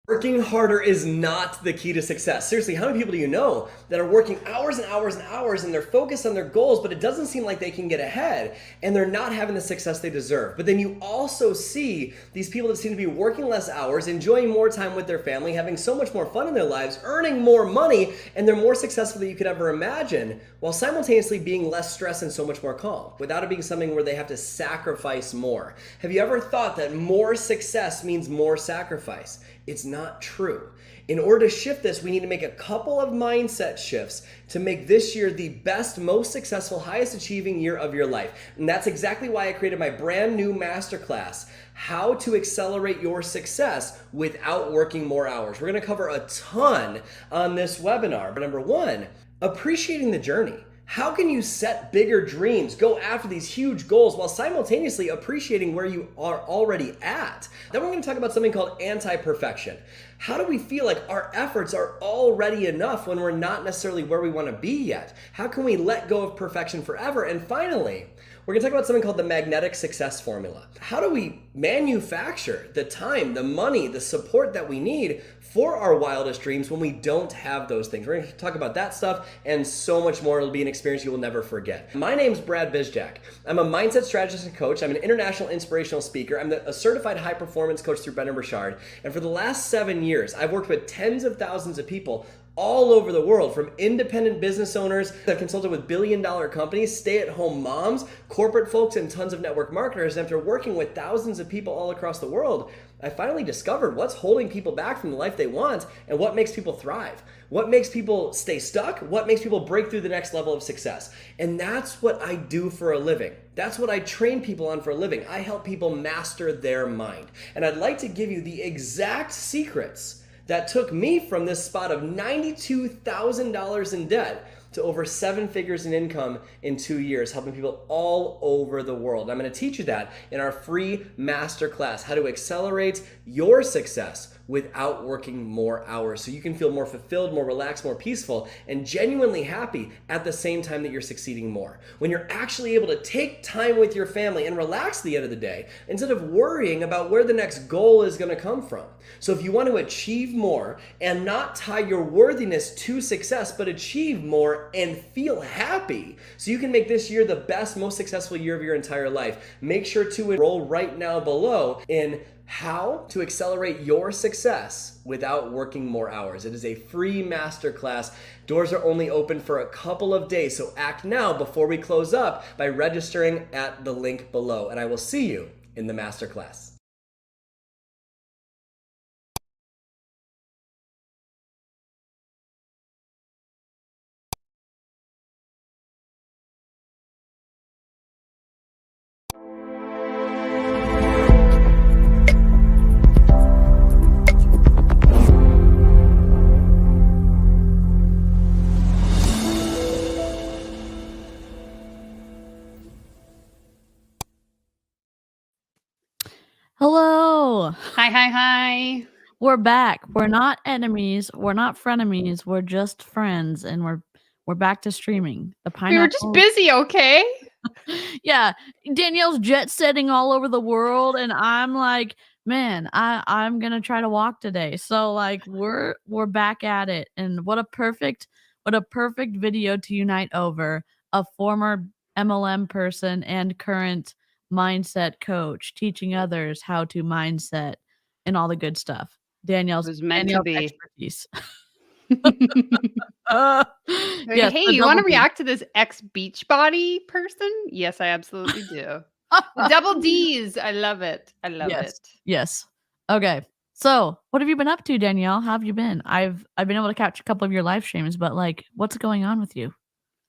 Working harder is not the key to success. Seriously, how many people do you know that are working hours and hours and hours and they're focused on their goals, but it doesn't seem like they can get ahead and they're not having the success they deserve? But then you also see these people that seem to be working less hours, enjoying more time with their family, having so much more fun in their lives, earning more money, and they're more successful than you could ever imagine, while simultaneously being less stressed and so much more calm, without it being something where they have to sacrifice more. Have you ever thought that more success means more sacrifice? It's not true. In order to shift this, we need to make a couple of mindset shifts to make this year the best, most successful, highest achieving year of your life. And that's exactly why I created my brand new masterclass, How to Accelerate Your Success Without Working More Hours. We're gonna cover a ton on this webinar. But number one, appreciating the journey. How can you set bigger dreams, go after these huge goals while simultaneously appreciating where you are already at? Then we're going to talk about something called anti-perfection. How do we feel like our efforts are already enough when we're not necessarily where we want to be yet? How can we let go of perfection forever? And finally, we're going to talk about something called the magnetic success formula. How do we manufacture the time, the money, the support that we need for our wildest dreams when we don't have those things? We're going to talk about that stuff and so much more. It'll be an experience you will never forget. My name's Brad Bizjack. I'm a mindset strategist and coach. I'm an international inspirational speaker. I'm a certified high performance coach through Brendan Burchard. And for the last 7 years, I've worked with tens of thousands of people all over the world, from independent business owners that consulted with billion-dollar companies, stay-at-home moms, corporate folks, and tons of network marketers. And after working with thousands of people all across the world, I finally discovered what's holding people back from the life they want and what makes people thrive. What makes people stay stuck? What makes people break through the next level of success? And that's what I do for a living. That's what I train people on for a living. I help people master their mind. And I'd like to give you the exact secrets that took me from this spot of $92,000 in debt to over 7 figures in income in 2 years, helping people all over the world. I'm going to teach you that in our free masterclass, how to accelerate your success without working more hours, so you can feel more fulfilled, more relaxed, more peaceful, and genuinely happy at the same time that you're succeeding more. When you're actually able to take time with your family and relax at the end of the day, instead of worrying about where the next goal is going to come from. So if you want to achieve more and not tie your worthiness to success, but achieve more and feel happy, so you can make this year the best, most successful year of your entire life, make sure to enroll right now below in How to Accelerate Your Success Without Working More Hours. It is a free masterclass. Doors are only open for a couple of days, so act now before we close up by registering at the link below. And I will see you in the masterclass. Hello. Hi. We're back. We're not enemies. We're not frenemies. We're just friends, and we're back to streaming. The We were just busy, okay? Yeah, Danielle's jet setting all over the world, and I'm like, man, I'm gonna try to walk today. So like, we're back at it, and what a perfect video to unite over. A former MLM person and current mindset coach teaching others how to mindset and all the good stuff. Danielle's expertise. Yes, hey, you want to react to this ex-Beachbody person? Yes, I absolutely do. Double D's. I love it. I love it. Yes. Okay. So, what have you been up to, Danielle? How have you been? I've been able to catch a couple of your live streams, but like, what's going on with you?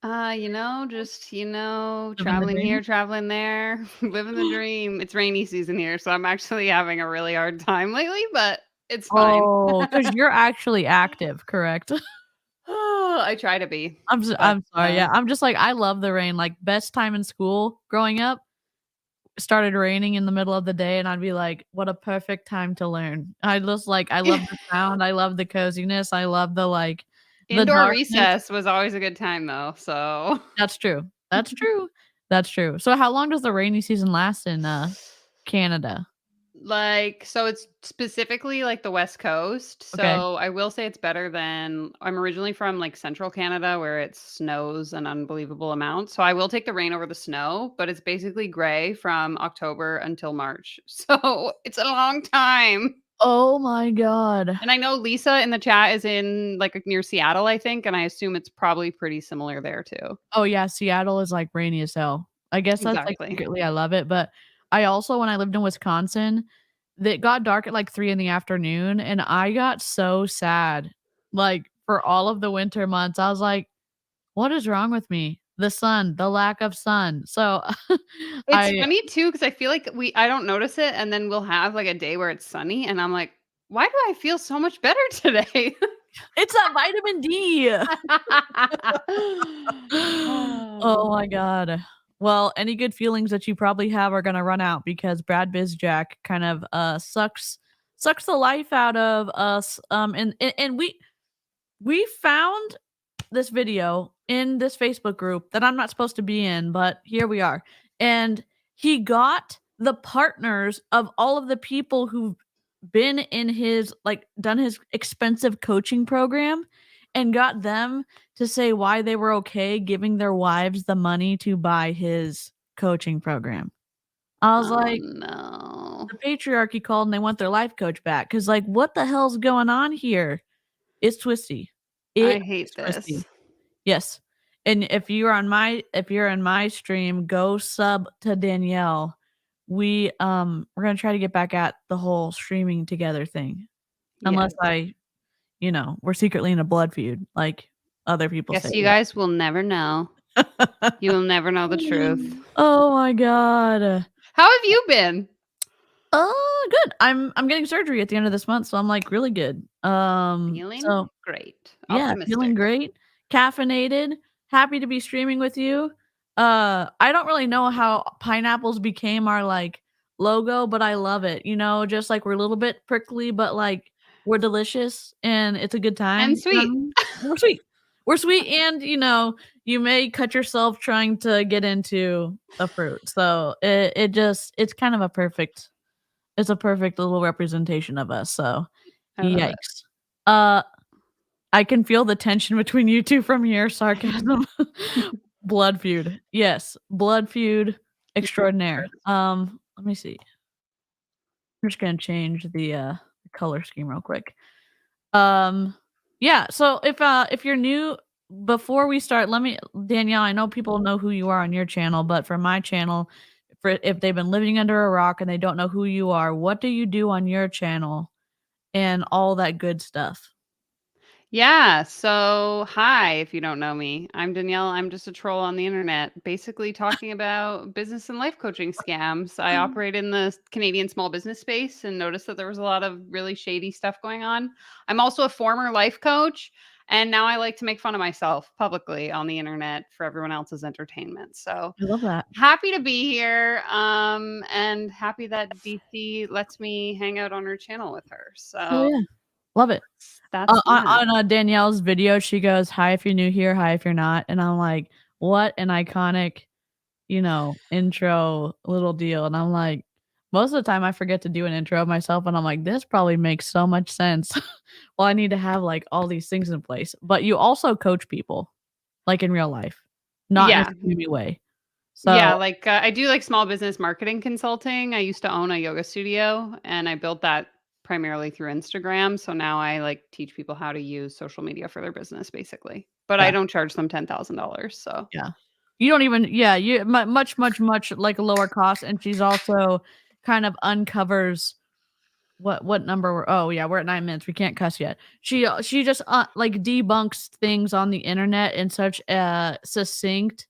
Just traveling here, traveling there, living the dream. It's rainy season here, so I'm actually having a really hard time lately, but it's fine. Oh, because you're actually active, correct? Oh, I try to be. I'm sorry. Yeah, I'm just like, I love the rain. Like, best time in school growing up, started raining in the middle of the day, and I'd be like, what a perfect time to learn. I love the sound. I love the coziness. I love the like indoor recess was always a good time though. So that's true. That's true. So how long does the rainy season last in Canada? So it's specifically like the West Coast. Okay. So I will say it's better than I'm originally from like central Canada where it snows an unbelievable amount. So I will take the rain over the snow, but it's basically gray from October until March. So it's a long time. Oh my God. And I know Lisa in the chat is in like near Seattle, I think, and I assume it's probably pretty similar there too. Oh yeah, Seattle is like rainy as hell. I guess that's like Exactly. secretly I love it, but I also when I lived in Wisconsin, it got dark at like 3 in the afternoon and I got so sad. Like for all of the winter months, I was like, what is wrong with me? The sun, the lack of sun. So It's I funny too because I feel like I don't notice it, and then we'll have, like, a day where it's sunny, and I'm like, "Why do I feel so much better today?" it's that vitamin D. Oh Oh. my God. Well, any good feelings that you probably have are gonna run out because Brad Bizjack kind of sucks the life out of us. And we found this video in this Facebook group that I'm not supposed to be in, but here we are. And he got the partners of all of the people who've been in his like done his expensive coaching program and got them to say why they were okay giving their wives the money to buy his coaching program. I was Oh, like, no. the patriarchy called and they want their life coach back. Cause like, what the hell's going on here? It's twisty. I It is hate twisty. this. Yes. And if you're in my stream, go sub to Danielle. We're gonna try to get back at the whole streaming together thing. Unless Yes. we're secretly in a blood feud, like other people say Guess you that. guys will never know. You will never know the truth. Oh my God. How have you been? Good. I'm getting surgery at the end of this month, so I'm like really good. Feeling So great. yeah, feeling Optimistic. great, caffeinated, happy to be streaming with you. I don't really know how pineapples became our like logo, but I love it. Just like we're a little bit prickly, but like we're delicious and it's a good time. And You know what I sweet. mean? We're sweet. We're sweet, and you may cut yourself trying to get into a fruit. So it's kind of it's a perfect little representation of us. So I love it. yikes. Uh I can feel the tension between you 2 from here, sarcasm. Blood feud. Yes, blood feud extraordinaire. Let me see. I'm just gonna change the color scheme real quick. Um, yeah, so if you're new before we start, let me Danielle, I know people know who you are on your channel, but for my channel, for if they've been living under a rock and they don't know who you are, what do you do on your channel and all that good stuff? Yeah. So, hi, if you don't know me, I'm Danielle. I'm just a troll on the internet, basically talking about business and life coaching scams. I operate in the Canadian small business space and noticed that there was a lot of really shady stuff going on. I'm also a former life coach, and now I like to make fun of myself publicly on the internet for everyone else's entertainment. So, I love that. happy to be here, and happy that DC lets me hang out on her channel with her. Oh, So, yeah. Love it. that's On that. Danielle's video, she goes, "Hi if you're new here, hi if you're not," and I'm like, "What an iconic, intro little deal," and I'm like, most of the time I forget to do an intro of myself, and I'm like, "This probably makes so much sense." Well, I need to have, like, all these things in place, but you also coach people, like, in real life, not in a Yeah. streamy way. Yeah, So like, I do, like, small business marketing consulting. I used to own a yoga studio, and I built that primarily through Instagram, so now I, like, teach people how to use social media for their business, basically. But I yeah, don't charge them $10,000, so yeah. You don't even yeah, you much, much, much, like, lower cost, and she's also kind of uncovers what number we're oh, yeah, we're at 9 minutes, we can't cuss yet. She just, like, debunks things on the internet in such a succinct,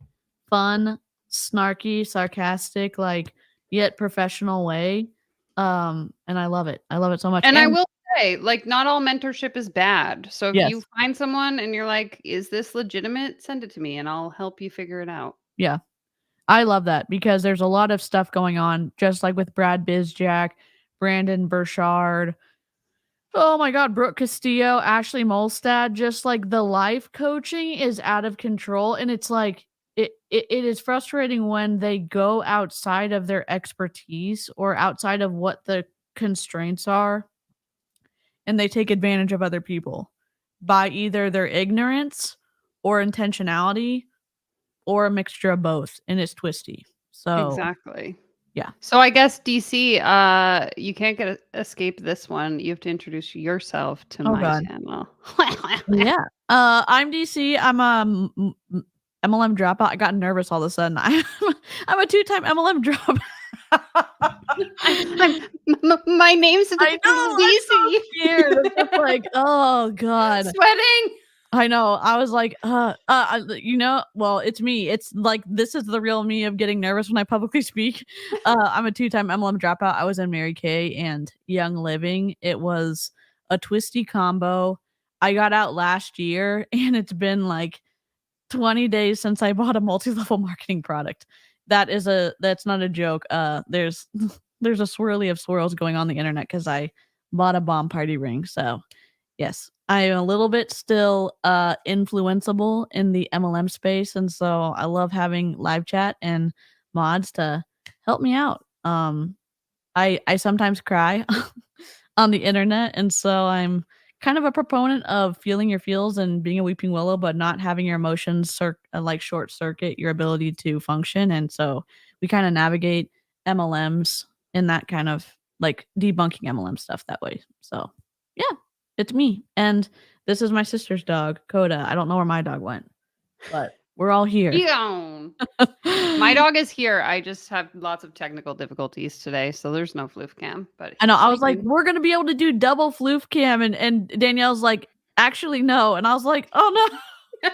fun, snarky, sarcastic, like, yet professional way, and I love it. I love it so much, and I and will say, like, not all mentorship is bad. So if you yes, find someone and you're like, "Is this legitimate?" Send it to me, and I'll help you figure it out. yeah. I love that because there's a lot of stuff going on, just like with Brad Bizjack, Brandon Burchard. Oh my god, Brooke Castillo, Ashley Molstad, just like the life coaching is out of control, and it's like it is frustrating when they go outside of their expertise or outside of what the constraints are, and they take advantage of other people by either their ignorance or intentionality or a mixture of both, and it's twisty. So Exactly. yeah. So I guess DC, you can't escape this one. You have to introduce yourself to Oh my god. channel. Yeah. I'm DC. I'm a MLM dropout. I got nervous all of a sudden. I'm a 2-time MLM dropout. My name's I know. I'm so DC. scared. I'm just like, oh god. Sweating. I know. I was like, well, it's me. It's like this is the real me of getting nervous when I publicly speak. I'm a 2-time MLM dropout. I was in Mary Kay and Young Living. It was a twisty combo. I got out last year, and it's been like 20 days since I bought a multi-level marketing product. That's not a joke. There's there's a swirly of swirls going on the internet because I bought a bomb party ring. So yes, I am a little bit still influenceable in the MLM space, and so I love having live chat and mods to help me out. I sometimes cry on the internet, and so I'm kind of a proponent of feeling your feels and being a weeping willow, but not having your emotions like short circuit your ability to function. And so we kind of navigate MLMs in that kind of like debunking MLM stuff that way. So yeah, it's me. And this is my sister's dog, Coda. I don't know where my dog went, but we're all here. Eon. My dog is here. I just have lots of technical difficulties today, so there's no floof cam. But I know. I he's was like, sleeping. we're gonna be able to do double floof cam, and Danielle's like, actually no, and I was like, oh no.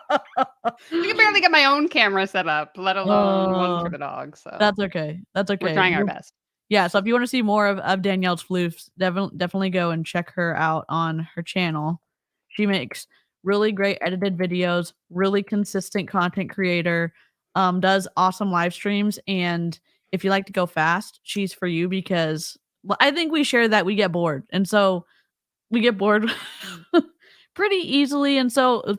I can barely get my own camera set up, let alone one for the dog. So That's okay. That's okay. we're trying our best. Yeah. So if you want to see more of Danielle's floofs, definitely go and check her out on her channel. She makes really great edited videos, really consistent content creator, does awesome live streams. And if you like to go fast, she's for you because I think we share that we get bored. And so we get bored pretty easily. And so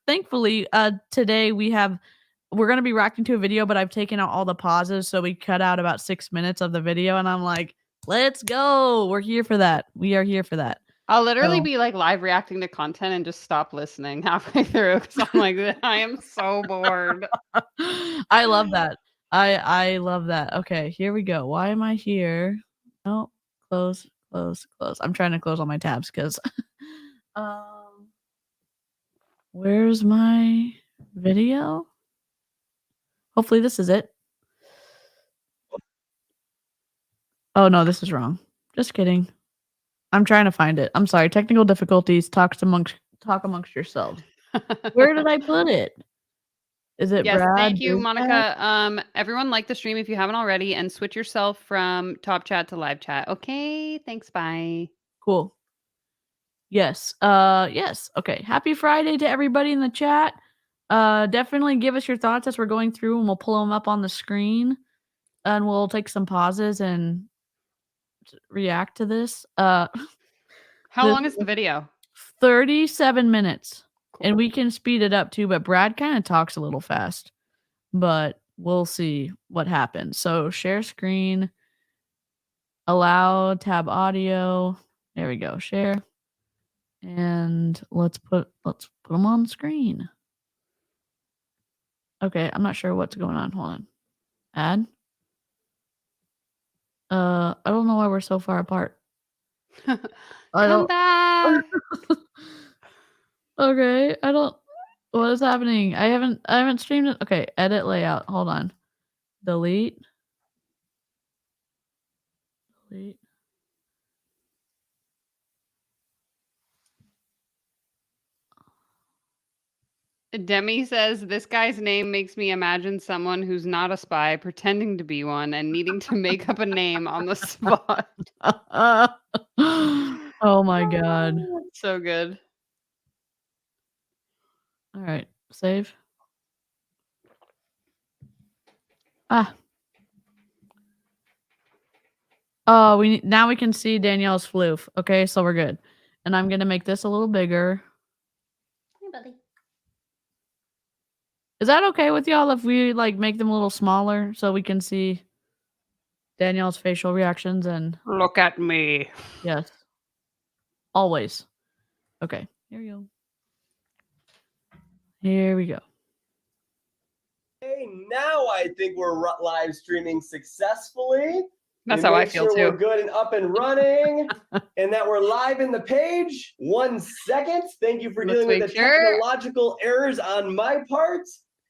thankfully, today we're gonna be reacting to a video, but I've taken out all the pauses, so we cut out about 6 minutes of the video, and I'm like, let's go. We're here for that. We are here for that. I'll literally So be like live reacting to content and just stop listening halfway through because I'm like, I am so bored. I love that. I love that. Okay, here we go. Why am I here? Oh, close. I'm trying to close all my tabs because where's my video? Hopefully this is it. Oh no, this is wrong. Just kidding. I'm trying to find it. I'm sorry. Technical difficulties. Talk amongst yourselves. Where did I put it? Is it Yes, Brad? thank you, Bizjack? Monica. Everyone like the stream if you haven't already, and switch yourself from top chat to live chat. Okay, thanks. Bye. Cool. Yes. Yes. Okay. Happy Friday to everybody in the chat. Definitely give us your thoughts as we're going through, and we'll pull them up on the screen, and we'll take some pauses and react to this. How This long is the video? 37 minutes. And Cool. we can speed it up too, but Brad kind of talks a little fast. But we'll see what happens. So share screen, allow tab audio. There we go. Share. And let's put them on screen. Okay, I'm not sure what's going on. Hold on. Add. I don't know why we're so far apart. Come back. Okay, I don't. What is happening? I haven't streamed it. Okay, edit layout. Hold on. Delete. Demi says this guy's name makes me imagine someone who's not a spy pretending to be one and needing to make up a name on the spot. Oh my god. So good. All right, save. Ah. Oh, now we can see Danielle's floof. Okay, so we're good. And I'm gonna make this a little bigger. Hey, buddy. Is that okay with y'all if we like make them a little smaller so we can see? Danielle's facial reactions and Look at me. yes. Always. Okay. Here we go. Here we go. Hey, now I think we're live streaming successfully. That's how I Make feel sure we're too. good and up and running, and that we're live in the page. 1 second. Thank you for Let's dealing with the make sure. technological errors on my part.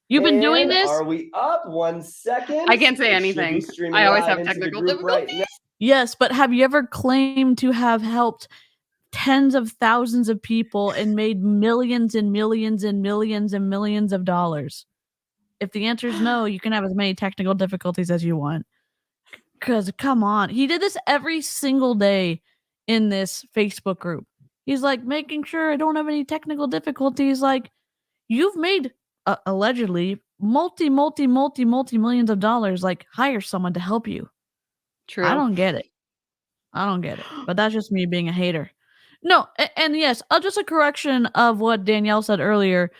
You've been doing And this? Are we up? 1 second. I can't say We should be anything. streaming I always live have into the technical group right difficulties. now. Yes, but have you ever claimed to have helped tens of thousands of people and made millions and millions and millions and millions of dollars? If the answer is no, you can have as many technical difficulties as you want. Because come on, he did this every single day in this Facebook group. He's like making sure I don't have any technical difficulties. Like, you've made allegedly multi millions of dollars. Like, hire someone to help you. True. I don't get it. But that's just me being a hater. No, and yes, just a correction of what Danielle said earlier.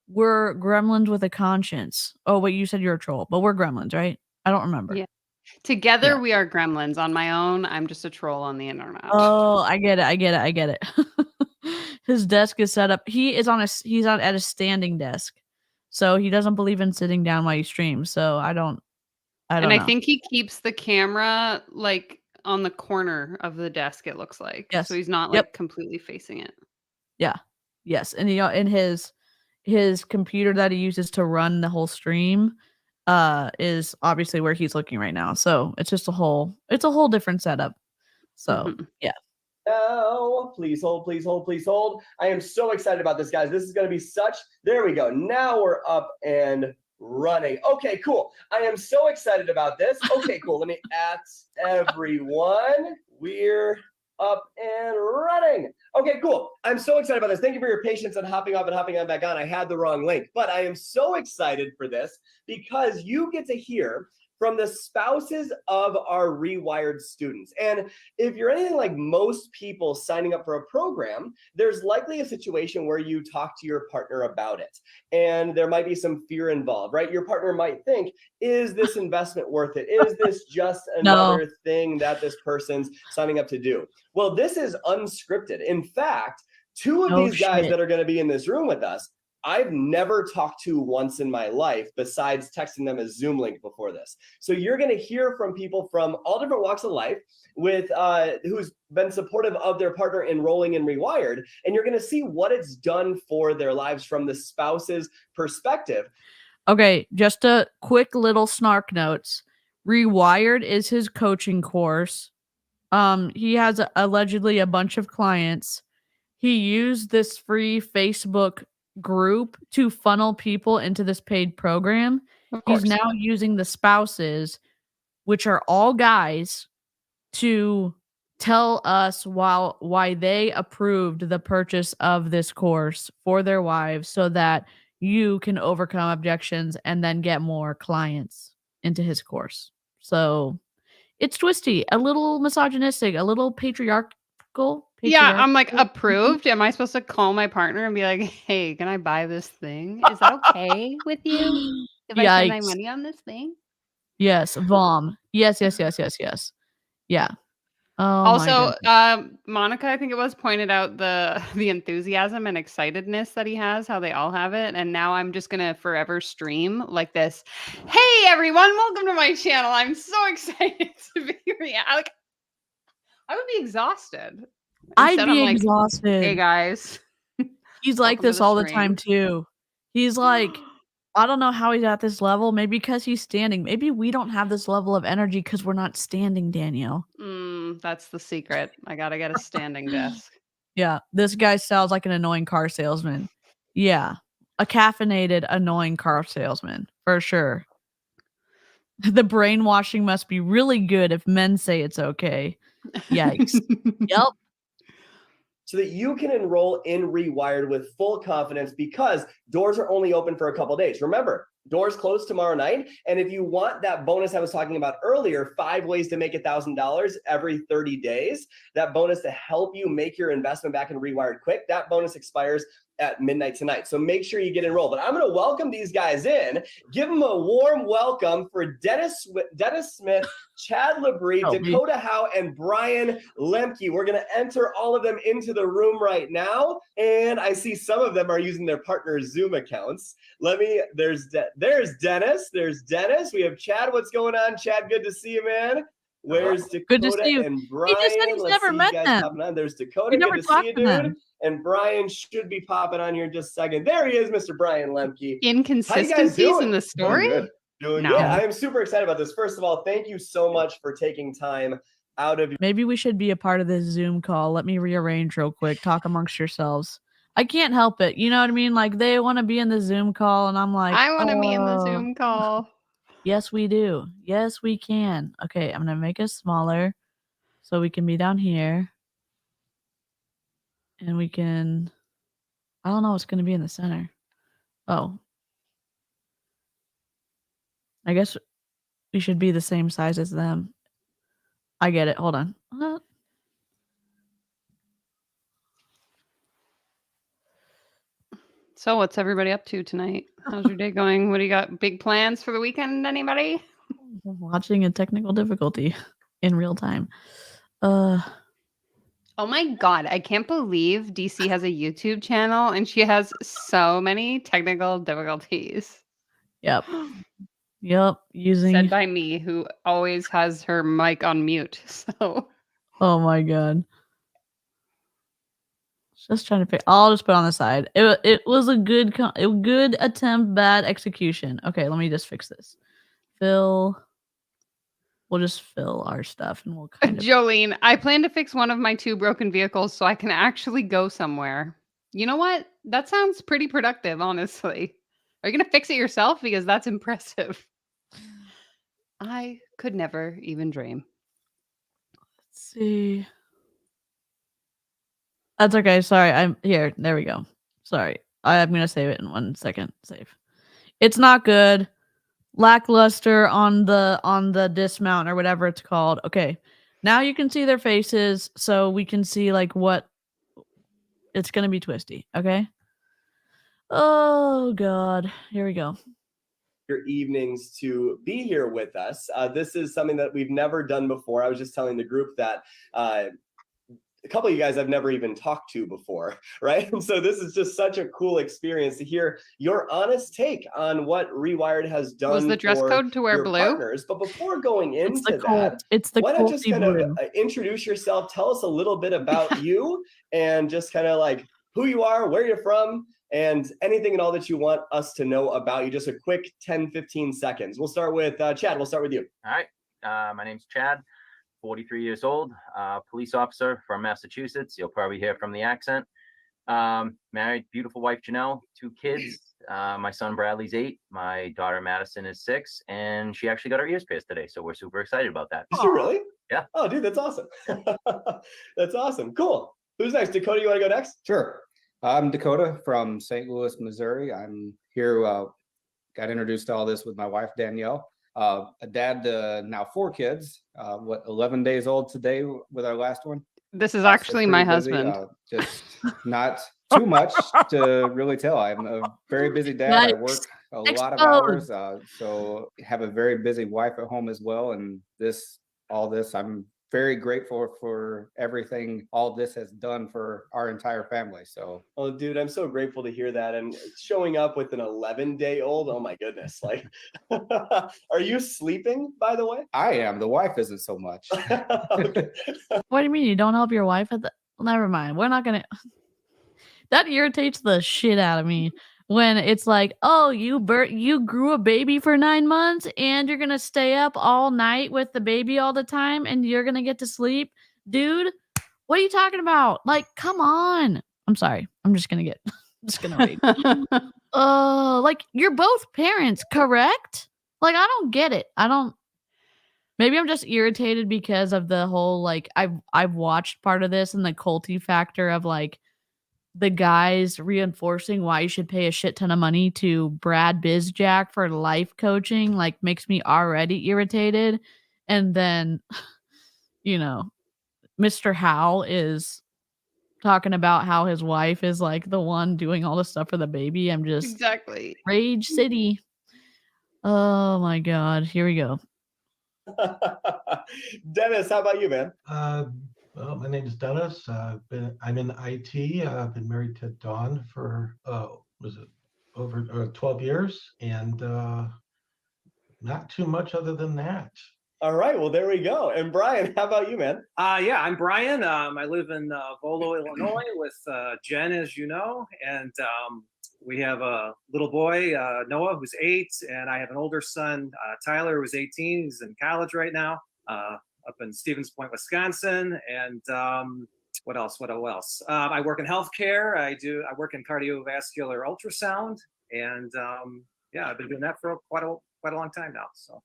We're gremlins with a conscience. Oh, wait, you said you're a troll, but we're gremlins, right? I don't remember. Yeah. Together Yeah. we are gremlins. On my own, I'm just a troll on the internet. Oh, I get it. His desk is set up. He's at a standing desk. So he doesn't believe in sitting down while you stream. So I don't And know. I think he keeps the camera like on the corner of the desk, it looks like. Yes. So he's not like completely facing it. Yeah. Yes. And in his computer that he uses to run the whole stream is obviously where he's looking right now. So it's just a whole different setup. So yeah. No, please hold, please hold, please hold. I am so excited about this, guys. This is going to be there we go. Now we're up and running. Okay, cool. I am so excited about this. Okay, cool. Let me at everyone. We're up and running. Okay, cool. I'm so excited about this. Thank you for your patience on hopping off and hopping on back on. I had the wrong link, but I am so excited for this because you get to hear from the spouses of our rewired students. And if you're anything like most people signing up for a program, there's likely a situation where you talk to your partner about it. And there might be some fear involved, right? Your partner might think, is this investment worth it? Is this just another thing that this person's signing up to do? Well, this is unscripted. In fact, two of these guys that are going to be in this room with us, I've never talked to once in my life besides texting them a Zoom link before this. So you're going to hear from people from all different walks of life with who's been supportive of their partner enrolling in Rewired, and you're going to see what it's done for their lives from the spouse's perspective. Okay, just a quick little snark notes. Rewired is his coaching course. He has allegedly a bunch of clients. He used this free Facebook group to funnel people into this paid program. He's now using the spouses, which are all guys, to tell us why they approved the purchase of this course for their wives so that you can overcome objections and then get more clients into his course. So it's twisty, a little misogynistic, a little patriarchal. Yeah, I'm like, approved. Am I supposed to call my partner and be like, hey, can I buy this thing? Is that okay with you? If I spend my money on this thing? Yes, vom. Yes. Yeah. Oh, also, Monica, I think it was, pointed out the enthusiasm and excitedness that he has, how they all have it. And now I'm just going to forever stream like this. Hey, everyone, welcome to my channel. I'm so excited to be here. Like, I would be exhausted. I'd be exhausted. Hey, guys. He's like this all the time, too. He's like, I don't know how he's at this level. Maybe because he's standing. Maybe we don't have this level of energy because we're not standing, Danielle. That's the secret. I got to get a standing desk. Yeah, this guy sounds like an annoying car salesman. Yeah, a caffeinated, annoying car salesman, for sure. The brainwashing must be really good if men say it's okay. Yikes. Yep. So that you can enroll in Rewired with full confidence because doors are only open for a couple days. Remember, doors close tomorrow night. And if you want that bonus I was talking about earlier, 5 ways to make $1,000 every 30 days, that bonus to help you make your investment back in Rewired quick, that bonus expires at midnight tonight. So make sure you get enrolled. But I'm going to welcome these guys in. Give them a warm welcome for Dennis Smith, Chad Labrie, Dakota Howe, and Brian Lemke. We're going to enter all of them into the room right now. And I see some of them are using their partner's Zoom accounts. There's Dennis. There's Dennis. We have Chad. What's going on, Chad? Good to see you, man. Where's Dakota Good to see you. and Brian? He just said he's never met them. There's Dakota. Good to see you, dude. And Brian should be popping on here in just a second. There he is, Mr. Brian Lemke. Inconsistencies in the story? Doing good. I am super excited about this. First of all, thank you so much for taking time out of your... Maybe we should be a part of this Zoom call. Let me rearrange real quick. Talk amongst yourselves. I can't help it. You know what I mean? Like, they want to be in the Zoom call, and I'm like, I want to be in the Zoom call. Yes, we do. Yes, we can. Okay, I'm going to make it smaller so we can be down here. And we can... I don't know what's going to be in the center. Oh. I guess we should be the same size as them. I get it. Hold on. So what's everybody up to tonight? How's your day going? What do you got? Big plans for the weekend? Anybody? Watching a technical difficulty in real time. Oh my God. I can't believe DC has a YouTube channel and she has so many technical difficulties. Yep. Using... Said by me, who always has her mic on mute. So... Oh my God. Just trying to pick... I'll just put it on the side. It was a good attempt, bad execution. Okay, let me just fix this. We'll just fill our stuff and we'll kind of... Jolene, I plan to fix one of my 2 broken vehicles so I can actually go somewhere. You know what? That sounds pretty productive, honestly. Are you going to fix it yourself? Because that's impressive. I could never even dream. Let's see. That's okay. Sorry. I'm here. There we go. Sorry. I'm going to save it in 1 second. Save. It's not good. Lackluster on the dismount or whatever it's called. Okay. Now you can see their faces so we can see like what it's going to be twisty. Okay. Oh God. Here we go. Your evenings to be here with us. This is something that we've never done before. I was just telling the group that a couple of you guys I've never even talked to before, right? And so this is just such a cool experience to hear your honest take on what Rewired has done. Was the dress code to wear blue? Partners. But before going into that, why not just kind of introduce yourself, tell us a little bit about you, and just kind of like who you are, where you're from, and anything and all that you want us to know about you. Just a quick 10, 15 seconds. We'll start with Chad. We'll start with you. All right. My name's Chad. 43 years old, police officer from Massachusetts. You'll probably hear from the accent. Married, beautiful wife, Janelle, 2 kids. My son Bradley's 8. My daughter Madison is 6. And she actually got her ears pierced today. So we're super excited about that. Did you really? Yeah. Oh, dude, that's awesome. That's awesome. Cool. Who's next? Dakota, you want to go next? Sure. I'm Dakota from St. Louis, Missouri. I'm here, got introduced to all this with my wife, Danielle. A dad to now 4 kids, 11 days old today with our last one. This is actually my husband. Just not too much to really tell. I'm a very busy dad. I work a lot of hours, so have a very busy wife at home as well. And all this, I'm very grateful for everything all this has done for our entire family. So, oh, dude, I'm so grateful to hear that. And showing up with an 11-day-old, oh my goodness! Like, are you sleeping? By the way, I am. The wife isn't so much. Okay. What do you mean you don't help your wife at the? Never mind. We're not gonna. That irritates the shit out of me. When it's like, oh, you grew a baby for 9 months and you're going to stay up all night with the baby all the time and you're going to get to sleep. Dude, what are you talking about? Like, come on. I'm sorry. I'm just going to wait. Like, you're both parents, correct? Like, I don't get it. Maybe I'm just irritated because of the whole, like, I've watched part of this and the culty factor of, like, the guys reinforcing why you should pay a shit ton of money to Brad Bizjack for life coaching, like, makes me already irritated. And then, you know, Mr. Howe is talking about how his wife is like the one doing all the stuff for the baby. I'm just Exactly. Rage City. Oh my God. Here we go. Dennis, how about you, man? Well, my name is Dennis. I'm in IT. I've been married to Dawn for over 12 years, and not too much other than that. All right, well, there we go. And Brian, how about you, man? Yeah, I'm Brian. I live in Volo, Illinois with Jen, as you know, and we have a little boy, Noah, who's 8, and I have an older son, Tyler, who's 18. He's in college right now, up in Stevens Point, Wisconsin. And what else? I work in healthcare. I work in cardiovascular ultrasound, and yeah, I've been doing that for quite a long time now. So.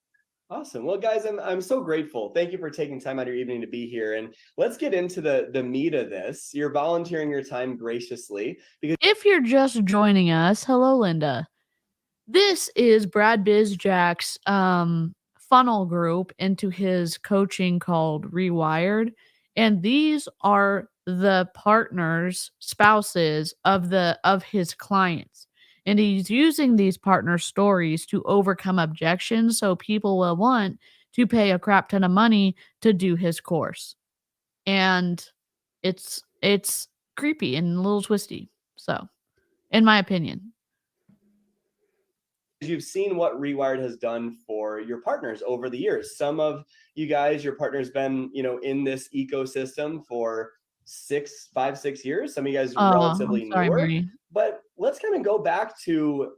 Awesome. Well, guys, I'm so grateful. Thank you for taking time out of your evening to be here. And let's get into the meat of this. You're volunteering your time graciously. Because if you're just joining us, hello, Linda. This is Brad Bizjack's funnel group into his coaching called Rewired. And these are the partners, spouses of his clients. And he's using these partner stories to overcome objections so people will want to pay a crap ton of money to do his course. And it's creepy and a little twisty. So, in my opinion. You've seen what Rewired has done for your partners over the years. Some of you guys, your partner's been, in this ecosystem for 5, 6 years. Some of you guys are relatively newer. Mary. But let's kind of go back to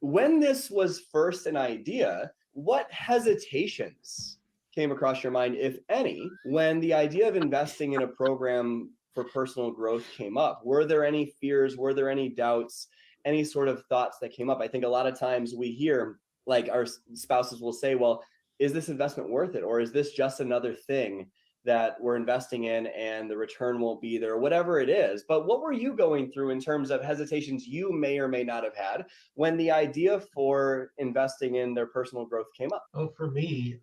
when this was first an idea. What hesitations came across your mind, if any, when the idea of investing in a program for personal growth came up? Were there any fears? Were there any doubts? Any sort of thoughts that came up? I think a lot of times we hear, like, our spouses will say, well, is this investment worth it? Or is this just another thing that we're investing in and the return won't be there, whatever it is? But what were you going through in terms of hesitations you may or may not have had when the idea for investing in their personal growth came up? Well, for me,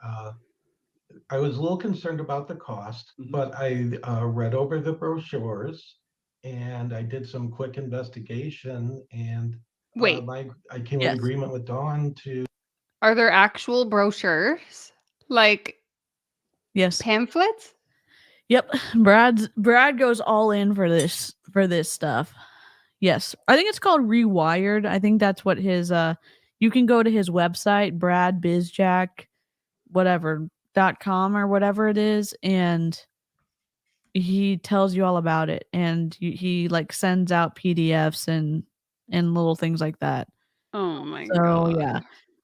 I was a little concerned about the cost, but I read over the brochures and I did some quick investigation, and I came in agreement with Dawn to. Are there actual brochures? Like yes, pamphlets? Yep. Brad goes all in for this stuff. Yes. I think it's called Rewired. I think that's what his you can go to his website, Brad Bizjack, .com or whatever it is, and he tells you all about it, and he like sends out PDFs and little things like that. Oh my god. So yeah.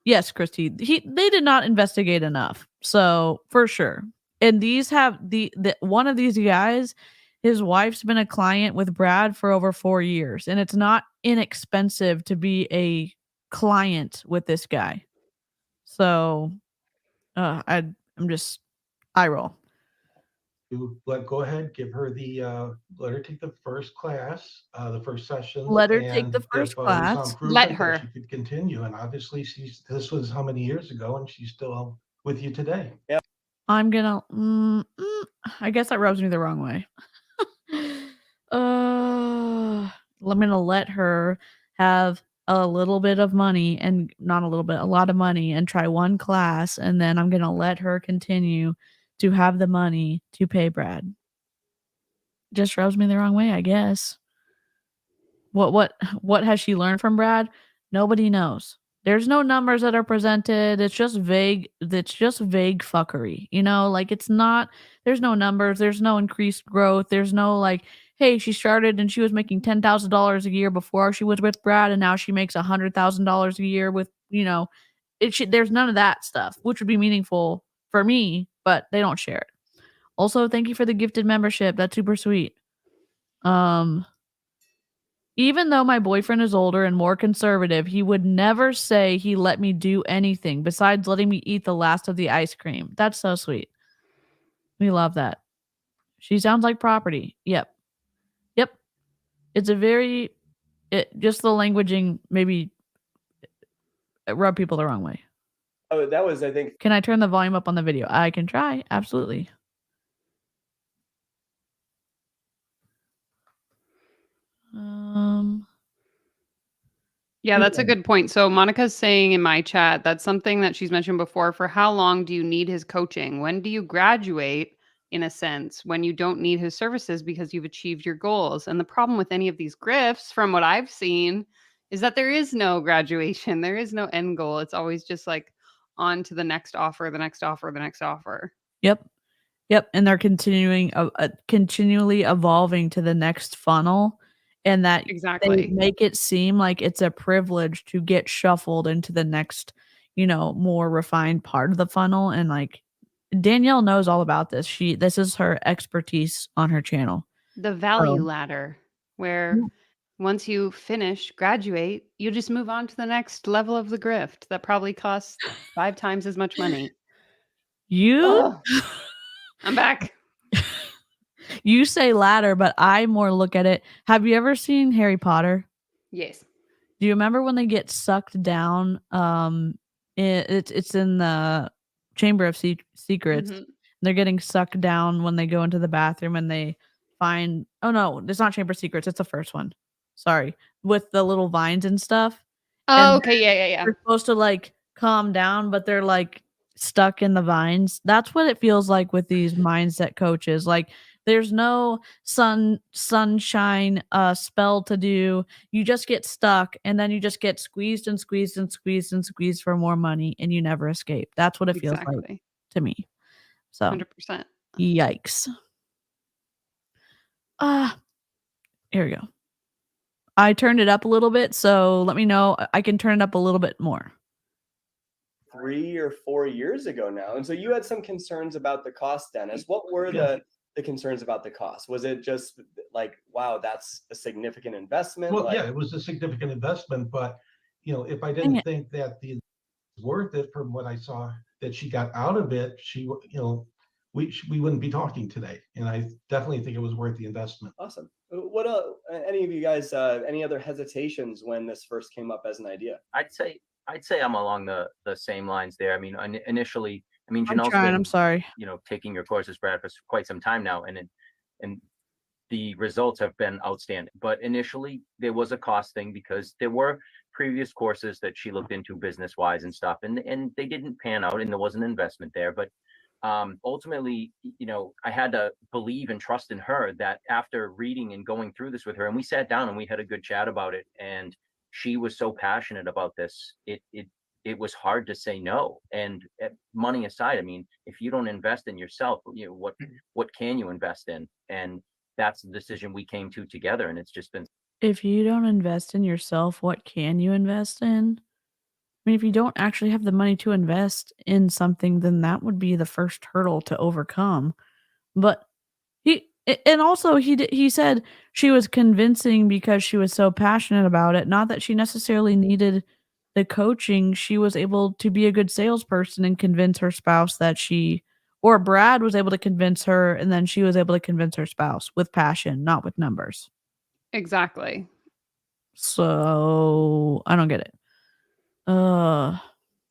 Yes, Christy. They did not investigate enough. So for sure. And these have the one of these guys, his wife's been a client with Brad for over 4 years, and it's not inexpensive to be a client with this guy. So I'm just eye roll. Go ahead, give her let her take the first class, the first session. Let her take the first class. Let her. She could continue, and obviously this was how many years ago, and she's still with you today. Yep. I'm gonna. I guess that rubs me the wrong way. I'm gonna let her have a little bit of money, and not a little bit, a lot of money, and try one class, and then I'm gonna let her continue to have the money to pay Brad. Just rubs me the wrong way, I guess. What has she learned from Brad? Nobody knows. There's no numbers that are presented. It's just vague. It's just vague fuckery. Like it's not, there's no numbers. There's no increased growth. There's no like, hey, she started and she was making $10,000 a year before she was with Brad, and now she makes $100,000 a year with, there's none of that stuff, which would be meaningful for me, but they don't share it. Also, thank you for the gifted membership. That's super sweet. Even though my boyfriend is older and more conservative, he would never say he let me do anything besides letting me eat the last of the ice cream. That's so sweet. We love that. She sounds like property. Yep. It's just the languaging maybe rub people the wrong way. Oh, that was, I think. Can I turn the volume up on the video? I can try. Absolutely. Yeah, that's a good point. So Monica's saying in my chat, that's something that she's mentioned before. For how long do you need his coaching? When do you graduate, in a sense, when you don't need his services because you've achieved your goals? And the problem with any of these grifts, from what I've seen, is that there is no graduation. There is no end goal. It's always just like on to the next offer, the next offer, the next offer. Yep. And they're continually evolving to the next funnel, and that they Exactly. make it seem like it's a privilege to get shuffled into the next, more refined part of the funnel. And like Danielle knows all about this. This is her expertise on her channel. The value So ladder, where Yeah. once you finish, graduate, you just move on to the next level of the grift that probably costs 5 times as much money. you I'm back. you say ladder, but I more look at it. Have you ever seen Harry Potter? Yes. Do you remember when they get sucked down? It's in the Chamber of Secrets. Mhm. They're getting sucked down when they go into the bathroom and they find. Oh no, it's not Chamber of Secrets. It's the first one. Sorry, with the little vines and stuff. Oh, And okay. Yeah. they're supposed to like calm down, but they're like stuck in the vines. That's what it feels like with these mindset coaches. Like there's no sunshine spell to do. You just get stuck and then you just get squeezed and squeezed and squeezed and squeezed for more money and you never escape. That's what it feels like Exactly. to me. So 100%. yikes. Here we go. I turned it up a little bit, so let me know. I can turn it up a little bit more. 3 or 4 years ago now. And so you had some concerns about the cost, Dennis. What were the concerns about the cost? Was it just like, wow, that's a significant investment? Well, like, yeah, it was a significant investment, but if I didn't think that the worth it from what I saw that she got out of it, we wouldn't be talking today. And I definitely think it was worth the investment. Awesome. What any of you guys, any other hesitations when this first came up as an idea? I'd say I'm along the same lines there. I mean, initially, I'm Janelle's trying. been, I'm sorry. taking your courses, Brad, for quite some time now, and the results have been outstanding. But initially, there was a cost thing because there were previous courses that she looked into business wise and stuff, and they didn't pan out, and there was an investment there. But ultimately, I had to believe and trust in her that after reading and going through this with her, and we sat down and we had a good chat about it, and she was so passionate about this, it was hard to say no. And money aside, I mean, if you don't invest in yourself, what can you invest in? And that's the decision we came to together, and it's just been. If you don't invest in yourself, what can you invest in? I mean, if you don't actually have the money to invest in something, then that would be the first hurdle to overcome. But he said she was convincing because she was so passionate about it. Not that she necessarily needed the coaching. She was able to be a good salesperson and convince her spouse or Brad was able to convince her, and then she was able to convince her spouse with passion, not with numbers. Exactly. So I don't get it.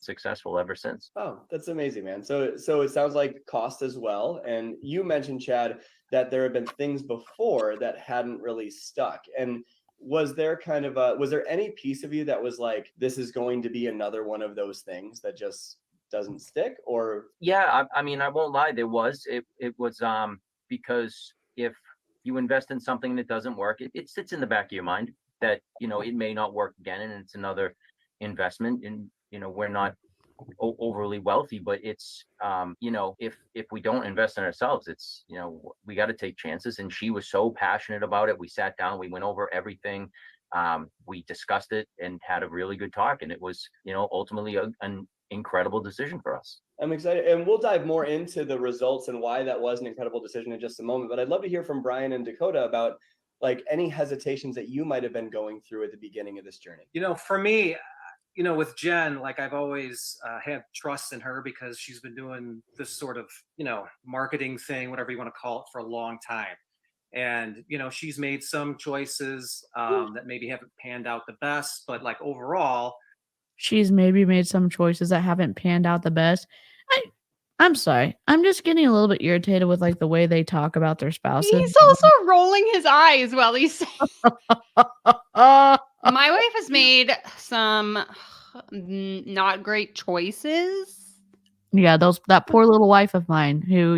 Successful ever since. Oh, that's amazing, man. So it sounds like cost as well. And you mentioned, Chad, that there have been things before that hadn't really stuck. And was there any piece of you that was like, this is going to be another one of those things that just doesn't stick? Or yeah, I mean, I won't lie, there was. It was because if you invest in something that doesn't work, it sits in the back of your mind that it may not work again, and it's another investment. And we're not overly wealthy, but it's if we don't invest in ourselves, it's we got to take chances. And she was so passionate about it. We sat down, we went over everything, we discussed it and had a really good talk, and it was ultimately an incredible decision for us. I'm excited, and we'll dive more into the results and why that was an incredible decision in just a moment. But I'd love to hear from Brian and Dakota about like any hesitations that you might have been going through at the beginning of this journey. For me, with Jen, like I've always had trust in her because she's been doing this sort of, marketing thing, whatever you want to call it, for a long time. And, she's made some choices that maybe haven't panned out the best, but like overall. She's maybe made some choices that haven't panned out the best. I'm sorry. I'm just getting a little bit irritated with like the way they talk about their spouses. He's also rolling his eyes while he's saying. My wife has made some not great choices. Yeah, that poor little wife of mine who,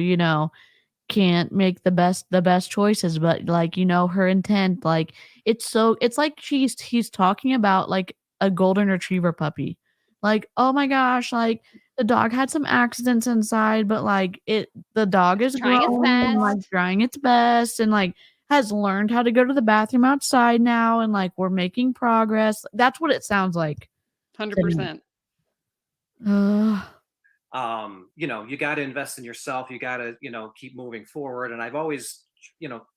can't make the best choices, but like, her intent, like it's like he's talking about like a golden retriever puppy. Like, oh my gosh, like the dog had some accidents inside, but like the dog is Trying its growing and like best. trying its best and like has learned how to go to the bathroom outside now and like we're making progress. That's what it sounds like. 100%. You got to invest in yourself. You got to, keep moving forward. And I've always,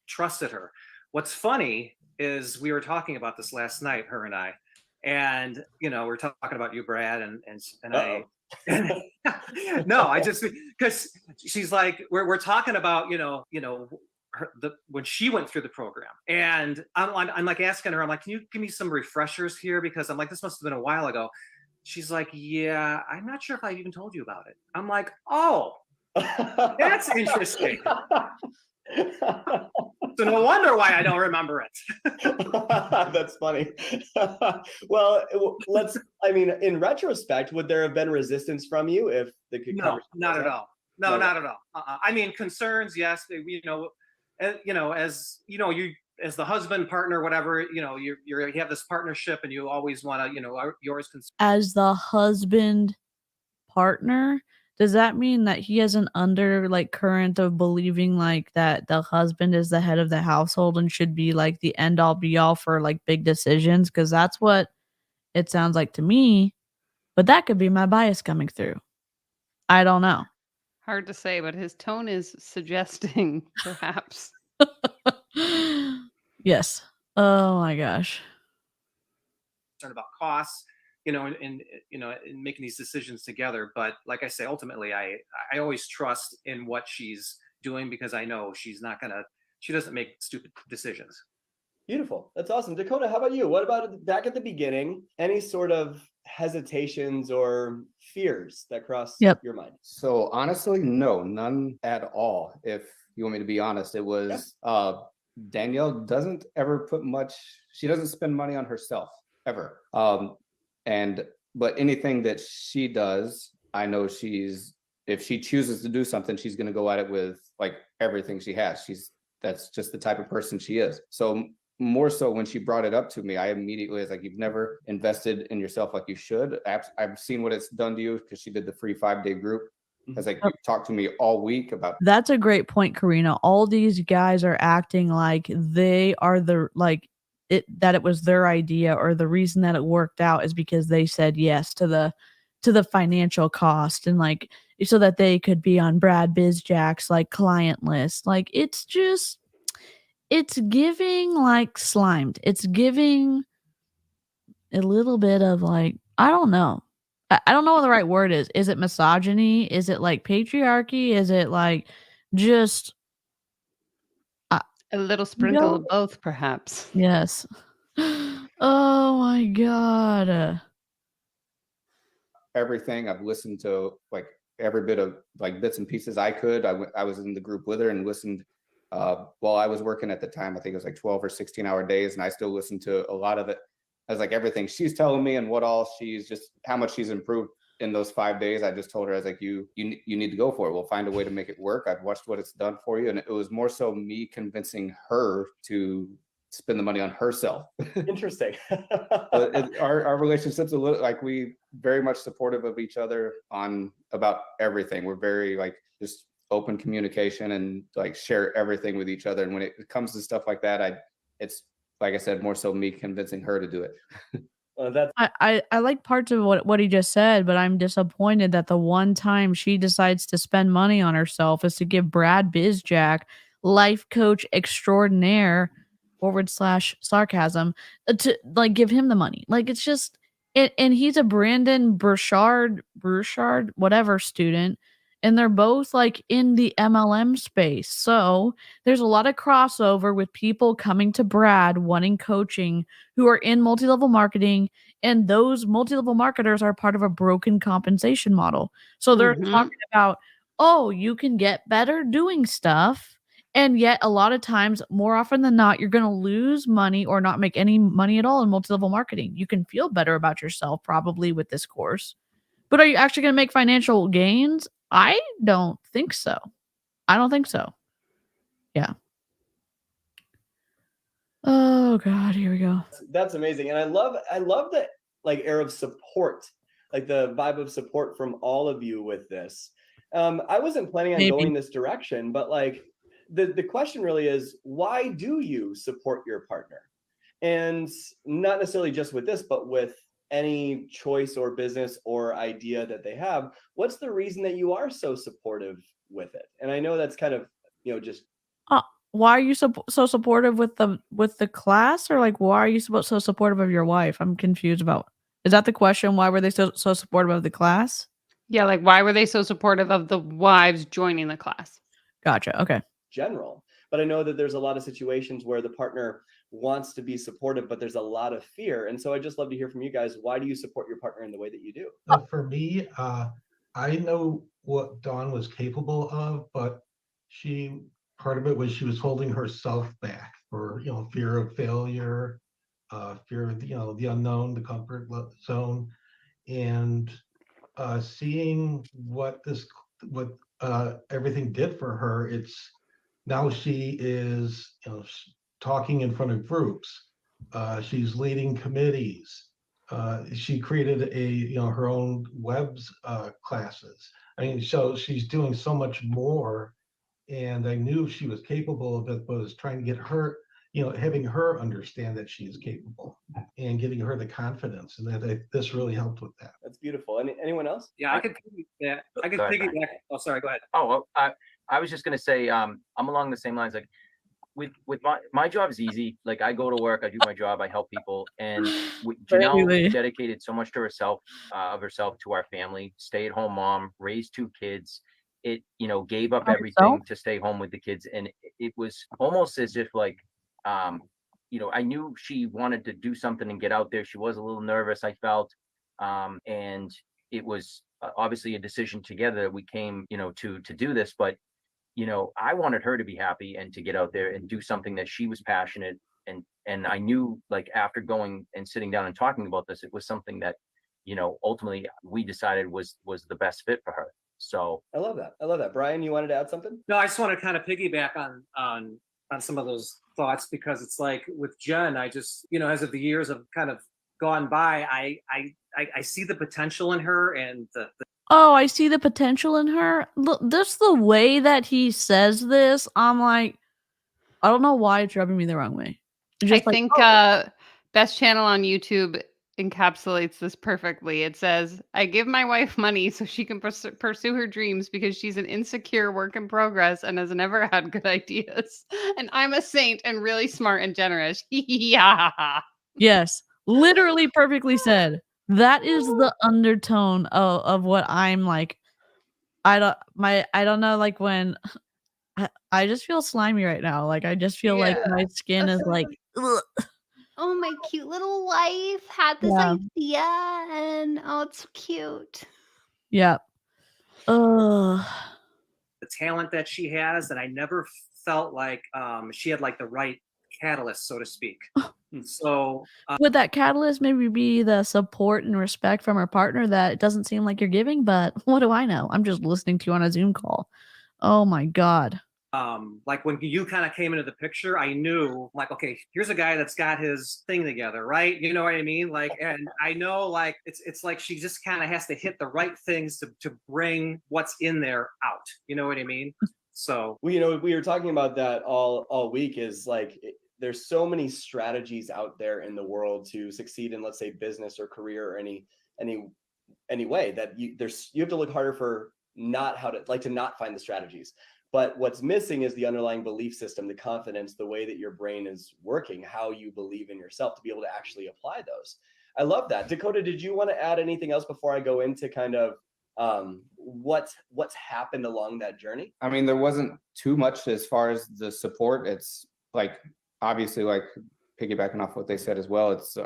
trusted her. What's funny is we were talking about this last night, her and I, and, we're talking about you, Brad, and I, no, I just, because she's like, we're talking about, when she went through the program, and I'm like asking her, I'm like, can you give me some refreshers here? Because I'm like, this must have been a while ago. She's like, yeah, I'm not sure if I even told you about it. I'm like, oh, that's interesting. So no wonder why I don't remember it. That's funny. Well, in retrospect, would there have been resistance from you if the No, not at all. No, not at all. I mean, concerns, yes. As the husband, partner, whatever, you have this partnership and you always want to, yours. As the husband partner, does that mean that he has an current of believing like that the husband is the head of the household and should be like the end all be all for like big decisions? Because that's what it sounds like to me, but that could be my bias coming through. I don't know. Hard to say, but his tone is suggesting perhaps. Yes. Oh my gosh. Concerned about costs, in making these decisions together. But like I say, ultimately, I always trust in what she's doing because I know she doesn't make stupid decisions. Beautiful. That's awesome. Dakota, how about you? What about back at the beginning? Any sort of hesitations or fears that cross your mind? So honestly, no, none at all. If you want me to be honest, it was Danielle doesn't ever she doesn't spend money on herself ever. But anything that she does, I know if she chooses to do something, she's going to go at it with like everything she has. That's just the type of person she is. So more so when she brought it up to me, I immediately was like, you've never invested in yourself like you should. I've seen what it's done to you because she did the free 5-day group. I was like, you talked to me all week about. That's a great point, Karina. All these guys are acting like they are that it was their idea, or the reason that it worked out is because they said yes to the financial cost and like so that they could be on Brad Bizjack's like client list. Like it's giving like slimed. It's giving a little bit of like, I don't know. I don't know what the right word is. Is it misogyny? Is it like patriarchy? Is it like just a little sprinkle of both, perhaps? Yes. Oh my God. Everything I've listened to, like every bit of like bits and pieces I could. I was in the group with her and listened while I was working at the time. I think it was like 12 or 16-hour days, and I still listened to a lot of it. I was like, everything she's telling me and how much she's improved in those 5 days. I just told her, I was like, you need to go for it. We'll find a way to make it work. I've watched what it's done for you. And it was more so me convincing her to spend the money on herself. Interesting. Our relationship's a little like we very much supportive of each other about everything. We're very like just open communication and like share everything with each other. And when it comes to stuff like that, it's like I said, more so me convincing her to do it. I like parts of what he just said, but I'm disappointed that the one time she decides to spend money on herself is to give Brad Bizjack, life coach extraordinaire /sarcasm, to like give him the money. Like it's just and he's a Brandon Burchard whatever student, and they're both like in the MLM space. So there's a lot of crossover with people coming to Brad wanting coaching who are in multi-level marketing, and those multi-level marketers are part of a broken compensation model. So they're talking about, oh, you can get better doing stuff And yet a lot of times, more often than not, you're going to lose money or not make any money at all in multi-level marketing. You can feel better about yourself probably with this course, but are you actually going to make financial gains? I don't think so. I don't think so. Yeah. Oh God, here we go. That's amazing. And I love the like air of support, like the vibe of support from all of you with this. I wasn't planning on going this direction, but like the question really is, why do you support your partner? And not necessarily just with this, but with any choice or business or idea that they have. What's the reason that you are so supportive with it? And I know that's kind of, just why are you so supportive with the class, or like why are you so supportive of your wife? I'm confused about. Is that the question? Why were they so supportive of the class? Yeah, like why were they so supportive of the wives joining the class? Gotcha. Okay. General. But I know that there's a lot of situations where the partner wants to be supportive, but there's a lot of fear. And so I'd just love to hear from you guys. Why do you support your partner in the way that you do? For me, I know what Dawn was capable of, but part of it was she was holding herself back for, fear of failure, fear of, the unknown, the comfort zone. And seeing what everything did for her, now she is, talking in front of groups. She's leading committees. She created her own webs classes. I mean, so she's doing so much more. And I knew she was capable of it, but was trying to get her, having her understand that she is capable and giving her the confidence. And this really helped with that. That's beautiful. Anyone else? Yeah, I could piggyback. Oh, sorry, go ahead. Oh, well, I was just gonna say, I'm along the same lines. Like with my job is easy. Like I go to work, I do my job, I help people, and Janelle dedicated so much to herself, to our family, stay-at-home mom, raised 2 kids. It, gave up everything to stay home with the kids, and it was almost as if like, I knew she wanted to do something and get out there. She was a little nervous, I felt, and it was obviously a decision together that we came, to do this, but I wanted her to be happy and to get out there and do something that she was passionate. And I knew, like, after going and sitting down and talking about this, it was something that, ultimately we decided was the best fit for her. So I love that. Brian, you wanted to add something? No, I just want to kind of piggyback on some of those thoughts, because it's like with Jen, I just, as of the years have kind of gone by, I see the potential in her, and Oh, I see the potential in her. Look, just the way that he says this, I'm like, I don't know why it's rubbing me the wrong way. I think Best Channel on YouTube encapsulates this perfectly. It says, I give my wife money so she can pursue her dreams because she's an insecure work in progress and has never had good ideas. And I'm a saint and really smart and generous. Yeah. Yes, literally perfectly said. That is the undertone of what I'm like. I don't know, like when I just feel slimy right now. Like I just feel like my skin is like, ugh. Oh, my cute little wife had this idea, and it's so cute. Yeah. The talent that she has, and I never felt like she had like the right catalyst, so to speak. So would that catalyst maybe be the support and respect from her partner that it doesn't seem like you're giving? But what do I know? I'm just listening to you on a Zoom call. Oh my God. Like when you kind of came into the picture, I knew like, okay, here's a guy that's got his thing together, right? You know what I mean? Like, and I know like it's like she just kind of has to hit the right things to bring what's in there out. You know what I mean? So we were talking about that all week. Is like there's so many strategies out there in the world to succeed in, let's say, business or career or any way that you have to look harder for not find the strategies. But what's missing is the underlying belief system, the confidence, the way that your brain is working, how you believe in yourself to be able to actually apply those. I love that. Dakota, did you want to add anything else before I go into kind of what's happened along that journey? I mean, there wasn't too much as far as the support. It's like, obviously, like piggybacking off what they said as well, it's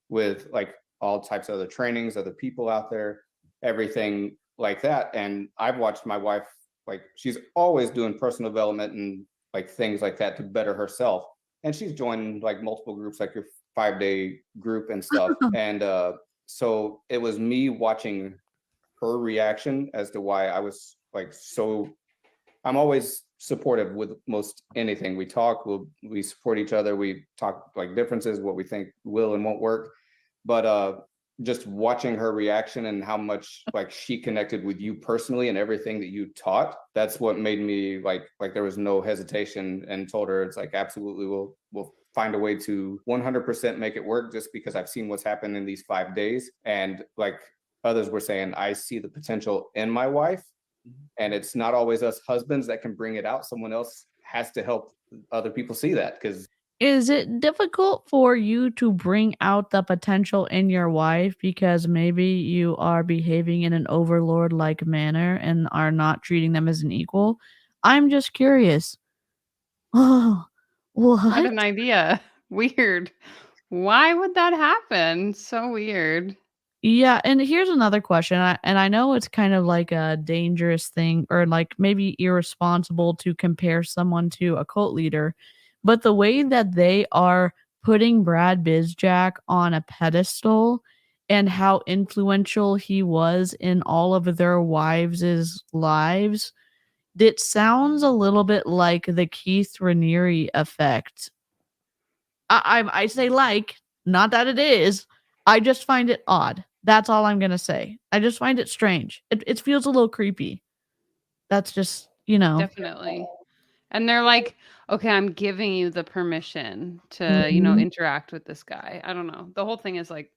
with like all types of other trainings, other people out there, everything like that. And I've watched my wife, like she's always doing personal development and like things like that to better herself. And she's joined like multiple groups, like your 5-day group and stuff. And so it was me watching her reaction as to why I was like, I'm always supportive with most anything. We talk, we support each other. We talk like differences, what we think will and won't work. But just watching her reaction and how much like she connected with you personally and everything that you taught, that's what made me like there was no hesitation, and told her it's like, absolutely, we'll find a way to 100% make it work, just because I've seen what's happened in these 5 days. And like others were saying, I see the potential in my wife, and it's not always us husbands that can bring it out. Someone else has to help other people see that. Because is it difficult for you to bring out the potential in your wife because maybe you are behaving in an overlord-like manner and are not treating them as an equal? I'm just curious. Oh, What what? an idea. Weird. Why would that happen? So weird. Yeah, and here's another question. I know it's kind of like a dangerous thing, or like maybe irresponsible to compare someone to a cult leader, but the way that they are putting Brad Bizjack on a pedestal and how influential he was in all of their wives' lives, it sounds a little bit like the Keith Raniere effect. I say like, not that it is. I just find it odd. That's all I'm gonna say. I just find it strange. It feels a little creepy. That's just, Definitely. And they're like, okay, I'm giving you the permission to, Mhm. interact with this guy. I don't know. The whole thing is like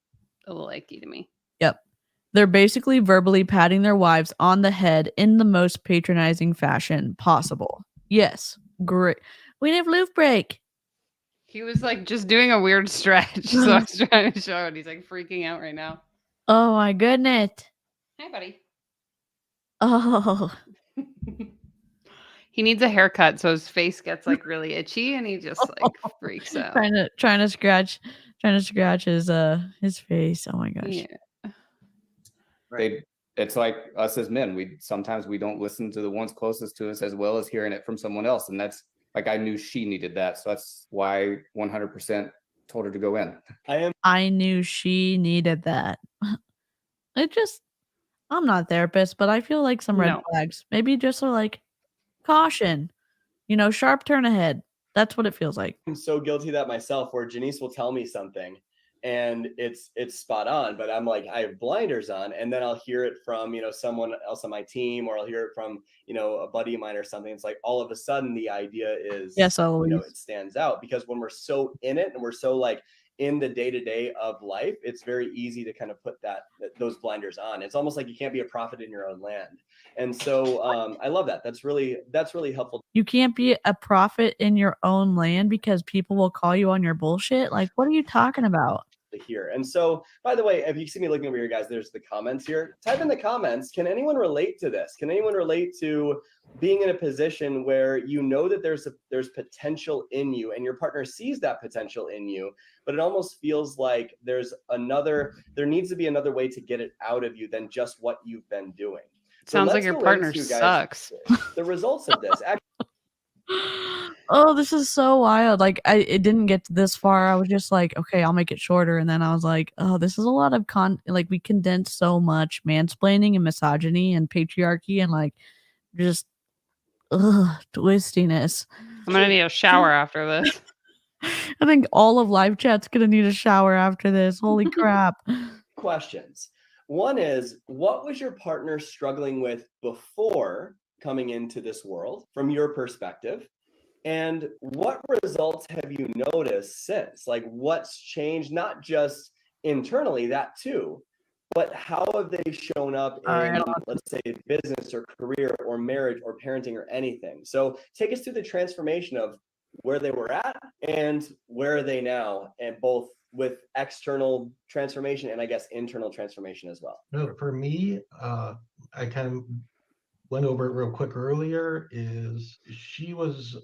a little icky to me. Yep. They're basically verbally patting their wives on the head in the most patronizing fashion possible. Yes, great. We have loof break. He was like just doing a weird stretch. So I was trying to show it. He's like freaking out right now. Oh my goodness. Hi, buddy. Oh. He needs a haircut, so his face gets like really itchy, and he just like freaks out. trying to scratch his face. Oh my gosh. Yeah. it's like us as men, sometimes we don't listen to the ones closest to us as well as hearing it from someone else. And that's like, I knew she needed that, so that's why 100% told her to go in. I knew she needed that. I'm not a therapist, but I feel like some red No. flags. Maybe just like caution, sharp turn ahead. That's what it feels like. I'm so guilty of that myself, where Janice will tell me something and it's spot on, but I'm like, I have blinders on, and then I'll hear it from, someone else on my team, or I'll hear it from, a buddy of mine or something. It's like all of a sudden the idea is, Yes, always. it stands out, because when we're so in it and we're so like in the day-to-day of life, it's very easy to kind of put those blinders on. It's almost like you can't be a prophet in your own land. And so I love that. That's really helpful. You can't be a prophet in your own land because people will call you on your bullshit. Like, what are you talking about? Here. And so, by the way, if you see me looking over here, guys, there's the comments here. Type in the comments. Can anyone relate to this? Can anyone relate to being in a position where that there's potential in you, and your partner sees that potential in you, but it almost feels like there needs to be another way to get it out of you than just what you've been doing. Sounds like your partner sucks. The results of this. Oh, this is so wild. Like, it didn't get this far. I was just like, okay, I'll make it shorter. And then I was like, oh, this is a lot of like, we condensed so much mansplaining and misogyny and patriarchy and like just twistiness. I'm gonna need a shower after this. I think all of live chat's gonna need a shower after this. Holy crap. Questions. One is, what was your partner struggling with before coming into this world from your perspective? And what results have you noticed since? Like, what's changed, not just internally, that too, but how have they shown up in, let's say, business or career or marriage or parenting or anything? So take us through the transformation of where they were at and where are they now, and both with external transformation and I guess internal transformation as well. No, for me, I kind of went over it real quick earlier, is she was,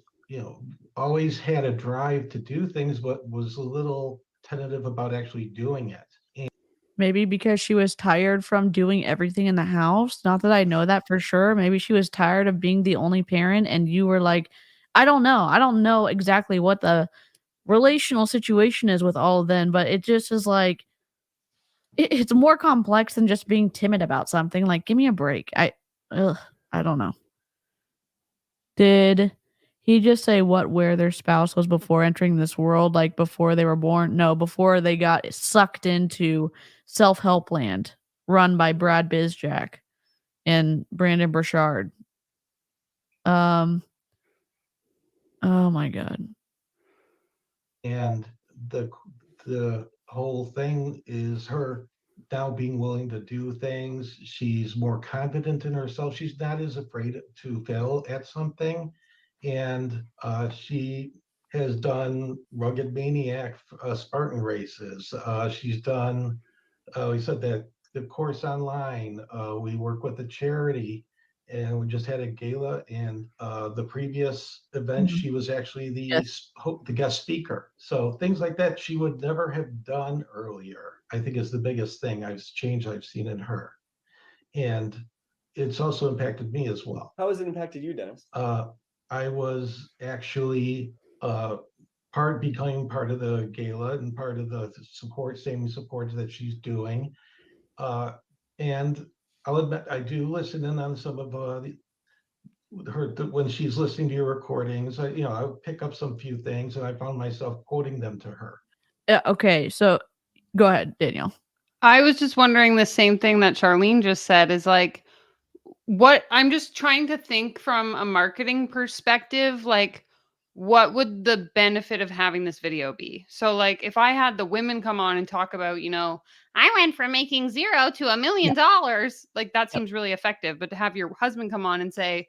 always had a drive to do things, but was a little tentative about actually doing it. And maybe because she was tired from doing everything in the house. Not that I know that for sure. Maybe she was tired of being the only parent, and you were like, I don't know. I don't know exactly what the relational situation is with all of them, but it just is like it's more complex than just being timid about something. Like, give me a break. I don't know. Did he just say where their spouse was before entering this world, like before they were born? No, before they got sucked into self-help land run by Brad Bizjack and Brandon Burchard. Oh my God. And the whole thing is her now being willing to do things. She's more confident in herself. She's not as afraid to fail at something. And she has done Rugged Maniac Spartan races. She's done, we said that the course online. We work with a charity, and we just had a gala. And the previous event, Mhm. she was actually Yes. the guest speaker. So things like that she would never have done earlier, I think, is the biggest thing I've seen in her. And it's also impacted me as well. How has it impacted you, Dennis? I was actually becoming part of the gala and part of the same support that she's doing. And I'll admit, I do listen in on some of when she's listening to your recordings. I pick up some few things, and I found myself quoting them to her. Okay, so go ahead, Danielle. I was just wondering the same thing that Charlene just said, is like, what I'm just trying to think from a marketing perspective, like, what would the benefit of having this video be? So like, if I had the women come on and talk about, I went from making $0 to $1 million, like that seems really effective. But to have your husband come on and say,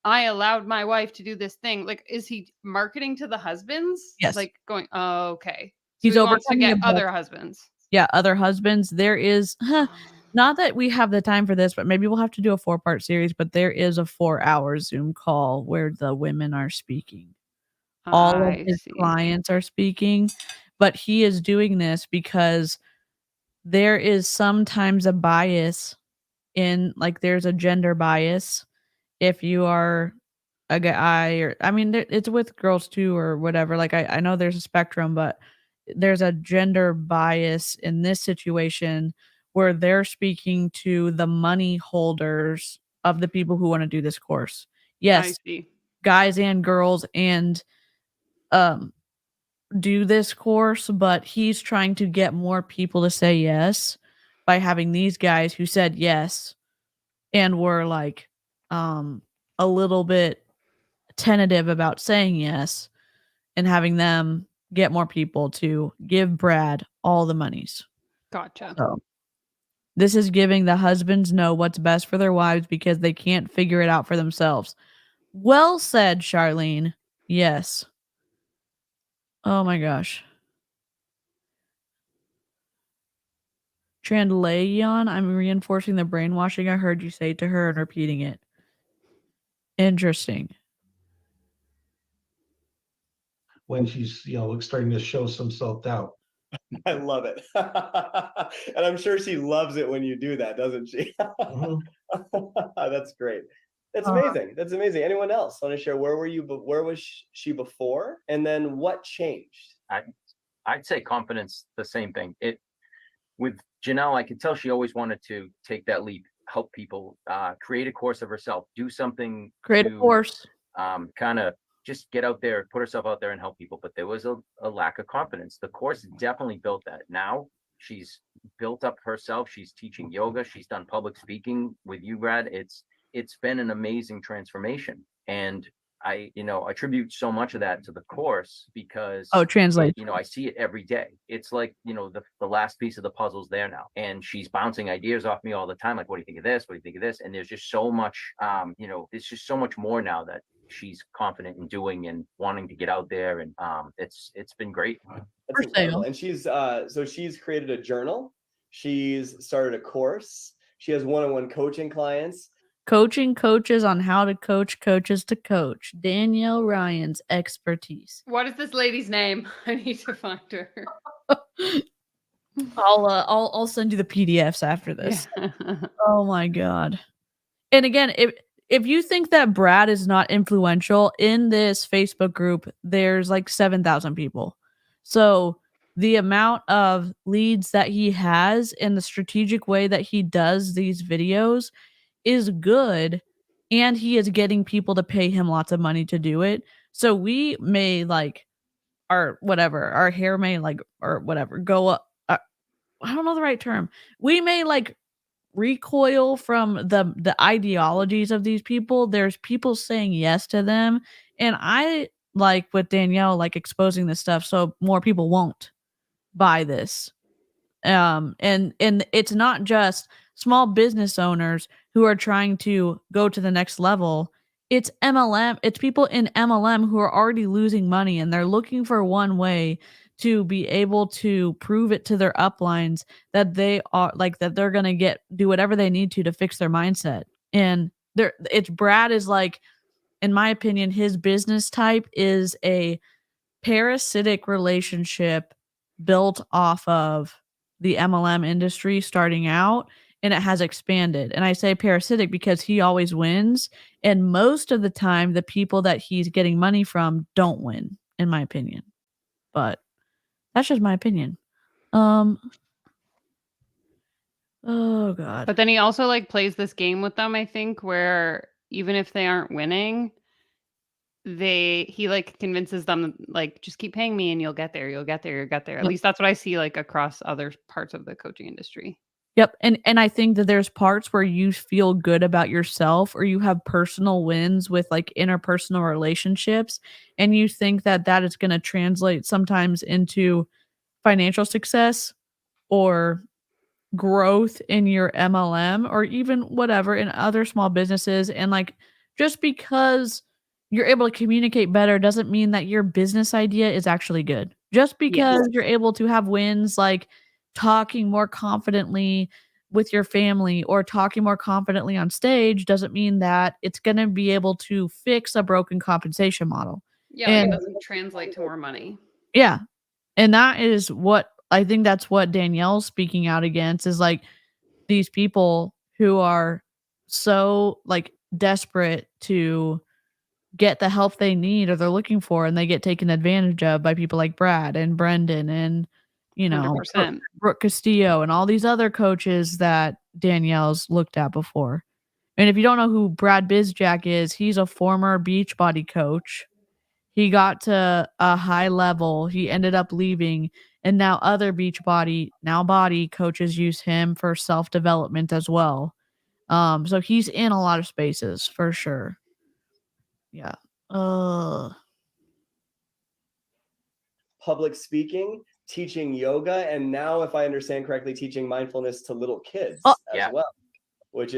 I allowed my wife to do this thing, like, is he marketing to the husbands? Yes. Like going, oh, okay. So He's he wants to overcoming get a budget. other husbands. Yeah, other husbands. There is not that we have the time for this, but maybe we'll have to do a 4-part series. But there is a 4-hour Zoom call where the women are speaking. All of I his see. clients are speaking, but he is doing this because there is sometimes a bias in, like, there's a gender bias. If you are a guy, or I mean, it's with girls too, or whatever. Like, I know there's a spectrum, but there's a gender bias in this situation where they're speaking to the money holders of the people who want to do this course. I Yes, see. guys and girls and do this course, but he's trying to get more people to say yes by having these guys who said yes and were like a little bit tentative about saying yes, and having them get more people to give Brad all the monies. Gotcha. So this is giving the husbands know what's best for their wives because they can't figure it out for themselves. Well said, Charlene. Yes. Oh my gosh. Trandelayon, I'm reinforcing the brainwashing I heard you say to her and repeating it. Interesting. When she's, starting to show some self-doubt. I love it. And I'm sure she loves it when you do that, doesn't she? That's great. That's amazing. That's amazing. Anyone else want to share, where was she before? And then what changed? I'd say confidence, the same thing. With Janelle, I could tell she always wanted to take that leap, help people, create a course of herself, do something. Create a course. Kind of just get out there, put herself out there and help people. But there was a lack of confidence. The course definitely built that. Now she's built up herself. She's teaching yoga. She's done public speaking with you, Brad. It's been an amazing transformation. And I attribute so much of that to the course because translate. I see it every day. It's like, the last piece of the puzzle's there now. And she's bouncing ideas off me all the time. Like, what do you think of this? What do you think of this? And there's just so much, there's just so much more now that she's confident in doing and wanting to get out there. And it's been great. That's incredible. And she's created a journal. She's started a course. She has one-on-one coaching clients. Coaching coaches on how to coach coaches to coach. Danielle Ryan's expertise. What is this lady's name? I need to find her. I'll send you the PDFs after this. Yeah. Oh my God. And again, if you think that Brad is not influential in this Facebook group, there's like 7,000 people. So the amount of leads that he has and the strategic way that he does these videos is good, and he is getting people to pay him lots of money to do it. So we may like our hair may like or whatever go up. I don't know the right term. We may like recoil from the ideologies of these people. There's people saying yes to them, and I like with Danielle like exposing this stuff so more people won't buy this. And it's not just small business owners who are trying to go to the next level. It's MLM, it's people in MLM who are already losing money, and they're looking for one way to be able to prove it to their uplines that they are like that they're going to do whatever they need to fix their mindset. And it's Brad is like, in my opinion, his business type is a parasitic relationship built off of the MLM industry starting out, and it has expanded. And I say parasitic because he always wins, and most of the time the people that he's getting money from don't win, in my opinion. But that's just my opinion. Oh god. But then he also like plays this game with them, I think, where even if they aren't winning, he like convinces them like, just keep paying me and you'll get there. You'll get there. You'll get there. At least that's what I see like across other parts of the coaching industry. Yep. And I think that there's parts where you feel good about yourself, or you have personal wins with like interpersonal relationships, and you think that that is going to translate sometimes into financial success or growth in your MLM or even whatever in other small businesses. And like, just because you're able to communicate better doesn't mean that your business idea is actually good. Just because you're able to have wins like talking more confidently with your family or talking more confidently on stage doesn't mean that it's going to be able to fix a broken compensation model. Yeah, and it doesn't translate to more money. Yeah. And that is what I think that's what Danielle's speaking out against, is like these people who are so like desperate to get the help they need or they're looking for, and they get taken advantage of by people like Brad and Brendan and, you know, 100%. Brooke Castillo and all these other coaches that Danielle's looked at before. And if you don't know who Brad Bizjack is, he's a former Beachbody coach. He got to a high level. He ended up leaving, and now other Beachbody, now Body coaches use him for self-development as well. So he's in a lot of spaces for sure. Yeah. Public speaking, teaching yoga, and now, if I understand correctly, teaching mindfulness to little kids as well, that's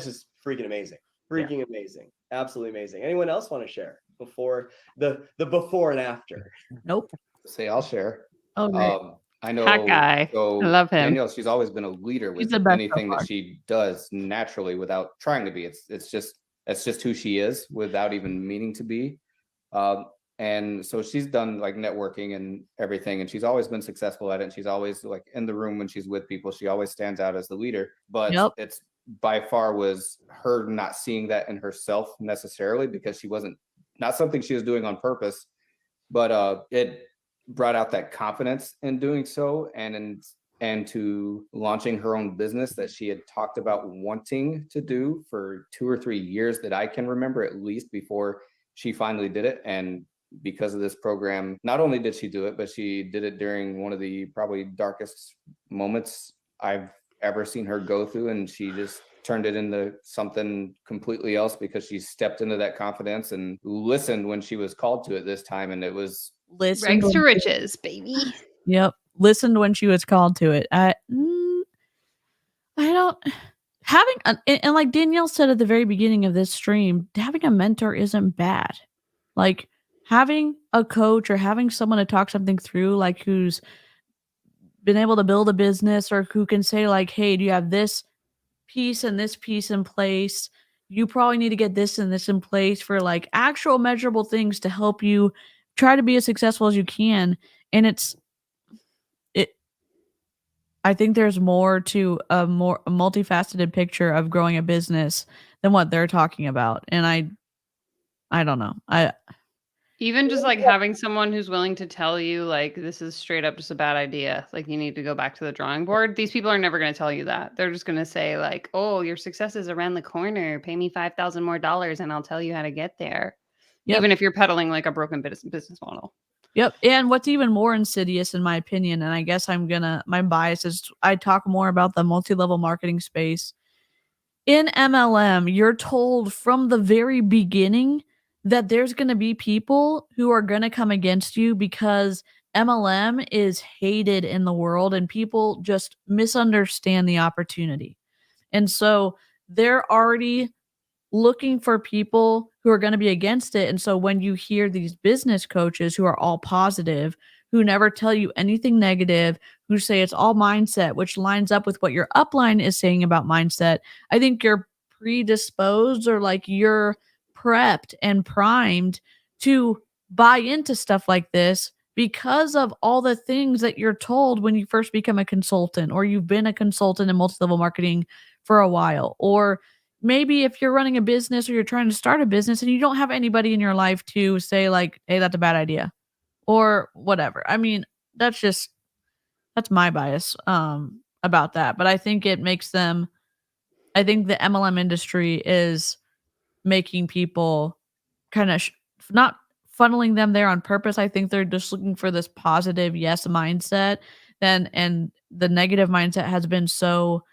just freaking amazing. Amazing. Absolutely amazing. Anyone else want to share before the before and after? Nope. Say I'll share. Okay. I know. Hot guy. So I love him. Danielle, she's always been a leader with anything that she does naturally without trying to be. It's just who she is without even meaning to be. And so she's done like networking and everything, and she's always been successful at it. And she's always like in the room when she's with people. She always stands out as the leader. But it's by far was her not seeing that in herself necessarily, because she wasn't, not something she was doing on purpose, but it brought out that confidence in doing so, and to launching her own business that she had talked about wanting to do for 2 or 3 years that I can remember, at least, before she finally did it. And because of this program, not only did she do it, but she did it during one of the probably darkest moments I've ever seen her go through, and she just turned it into something completely else because she stepped into that confidence and listened when she was called to it this time. And it was rags to riches, baby. Yep. Listened when she was called to it. I don't having and like Danielle said at the very beginning of this stream, having a mentor isn't bad. Like having a coach or having someone to talk something through, like who's been able to build a business, or who can say like, hey, do you have this piece and this piece in place? You probably need to get this and this in place for like actual measurable things to help you try to be as successful as you can. And I think there's more to a more multifaceted picture of growing a business than what they're talking about. And I don't know. Even just like having someone who's willing to tell you like this is straight up just a bad idea, like you need to go back to the drawing board. These people are never going to tell you that. They're just going to say like, oh, your success is around the corner, pay me $5,000 more and I'll tell you how to get there. Yep. Even if you're peddling like a broken business model. Yep. And what's even more insidious, in my opinion, and I guess my bias is I talk more about the multi-level marketing space. In MLM, you're told from the very beginning that there's going to be people who are going to come against you because MLM is hated in the world and people just misunderstand the opportunity. And so they're already looking for people who are going to be against it. And so when you hear these business coaches who are all positive, who never tell you anything negative, who say it's all mindset, which lines up with what your upline is saying about mindset, I think you're predisposed or like you're prepped and primed to buy into stuff like this because of all the things that you're told when you first become a consultant, or you've been a consultant in multi-level marketing for a while, or maybe if you're running a business or you're trying to start a business and you don't have anybody in your life to say like, hey, that's a bad idea or whatever. I mean, that's my bias about that. But I think it makes them, I think the MLM industry is making people kind of not funneling them there on purpose. I think they're just looking for this positive yes mindset. And the negative mindset has been so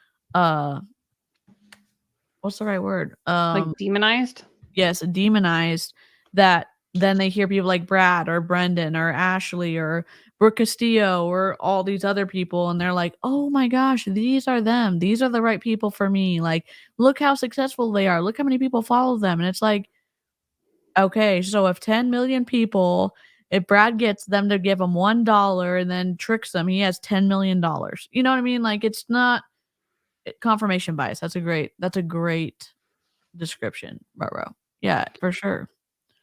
what's the right word? Like demonized? Yes, demonized, that then they hear people like Brad or Brendan or Ashley or Brooke Castillo or all these other people, and they're like, oh my gosh, these are them. These are the right people for me. Like, look how successful they are. Look how many people follow them. And it's like, okay, so if 10 million people, if Brad gets them to give him $1 and then tricks them, he has $10 million. You know what I mean? Like, it's not confirmation bias. That's a great description, Roro. Yeah, for sure.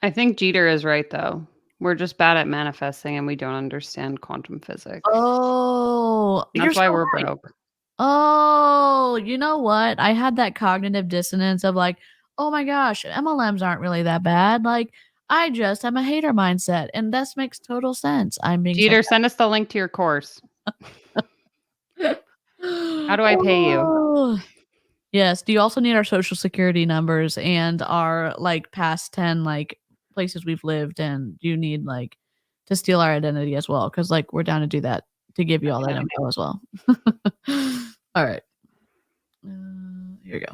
I think Jeter is right though. We're just bad at manifesting and we don't understand quantum physics. Oh, that's why we're broke. Oh, you know what? I had that cognitive dissonance of like, oh my gosh, MLMs aren't really that bad. Like, I just have a hater mindset, and this makes total sense. I'm being Jeter, send us the link to your course. How do I pay you? Yes. Do you also need our social security numbers and our like past 10 like places we've lived, and do you need like to steal our identity as well? Because like we're down to do that, to give you all that info as well. All right. Here we go.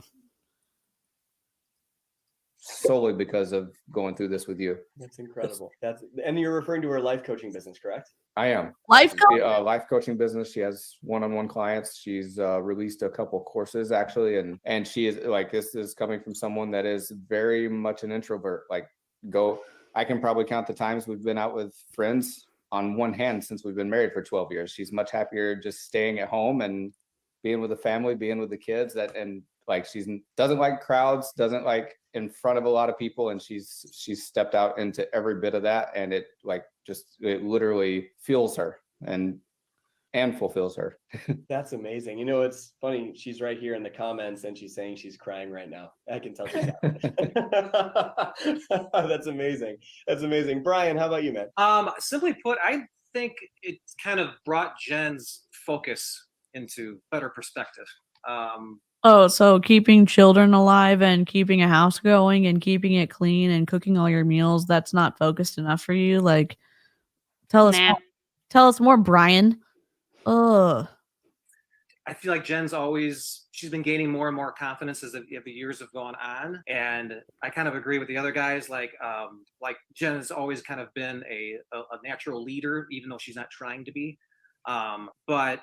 Solely because of going through this with you. That's incredible. And you're referring to her life coaching business, correct? I am. Life coaching business. She has one-on-one clients. She's released a couple courses actually, and she is like, this is coming from someone that is very much an introvert. Like, I can probably count the times we've been out with friends on one hand since we've been married for 12 years. She's much happier just staying at home and being with the family, being with the kids. And like, she doesn't like crowds, doesn't like in front of a lot of people, and she's stepped out into every bit of that, and it literally fuels her and fulfills her. That's amazing. You know, it's funny, she's right here in the comments and she's saying she's crying right now. I can tell she's happy. That's amazing. Brian, how about you, man? Simply put, I think it kind of brought Jen's focus into better perspective. So keeping children alive and keeping a house going and keeping it clean and cooking all your meals, that's not focused enough for you? Like, tell us more, Brian. Ugh. I feel like she's been gaining more and more confidence as the years have gone on. And I kind of agree with the other guys. Like Jen has always kind of been a natural leader, even though she's not trying to be. But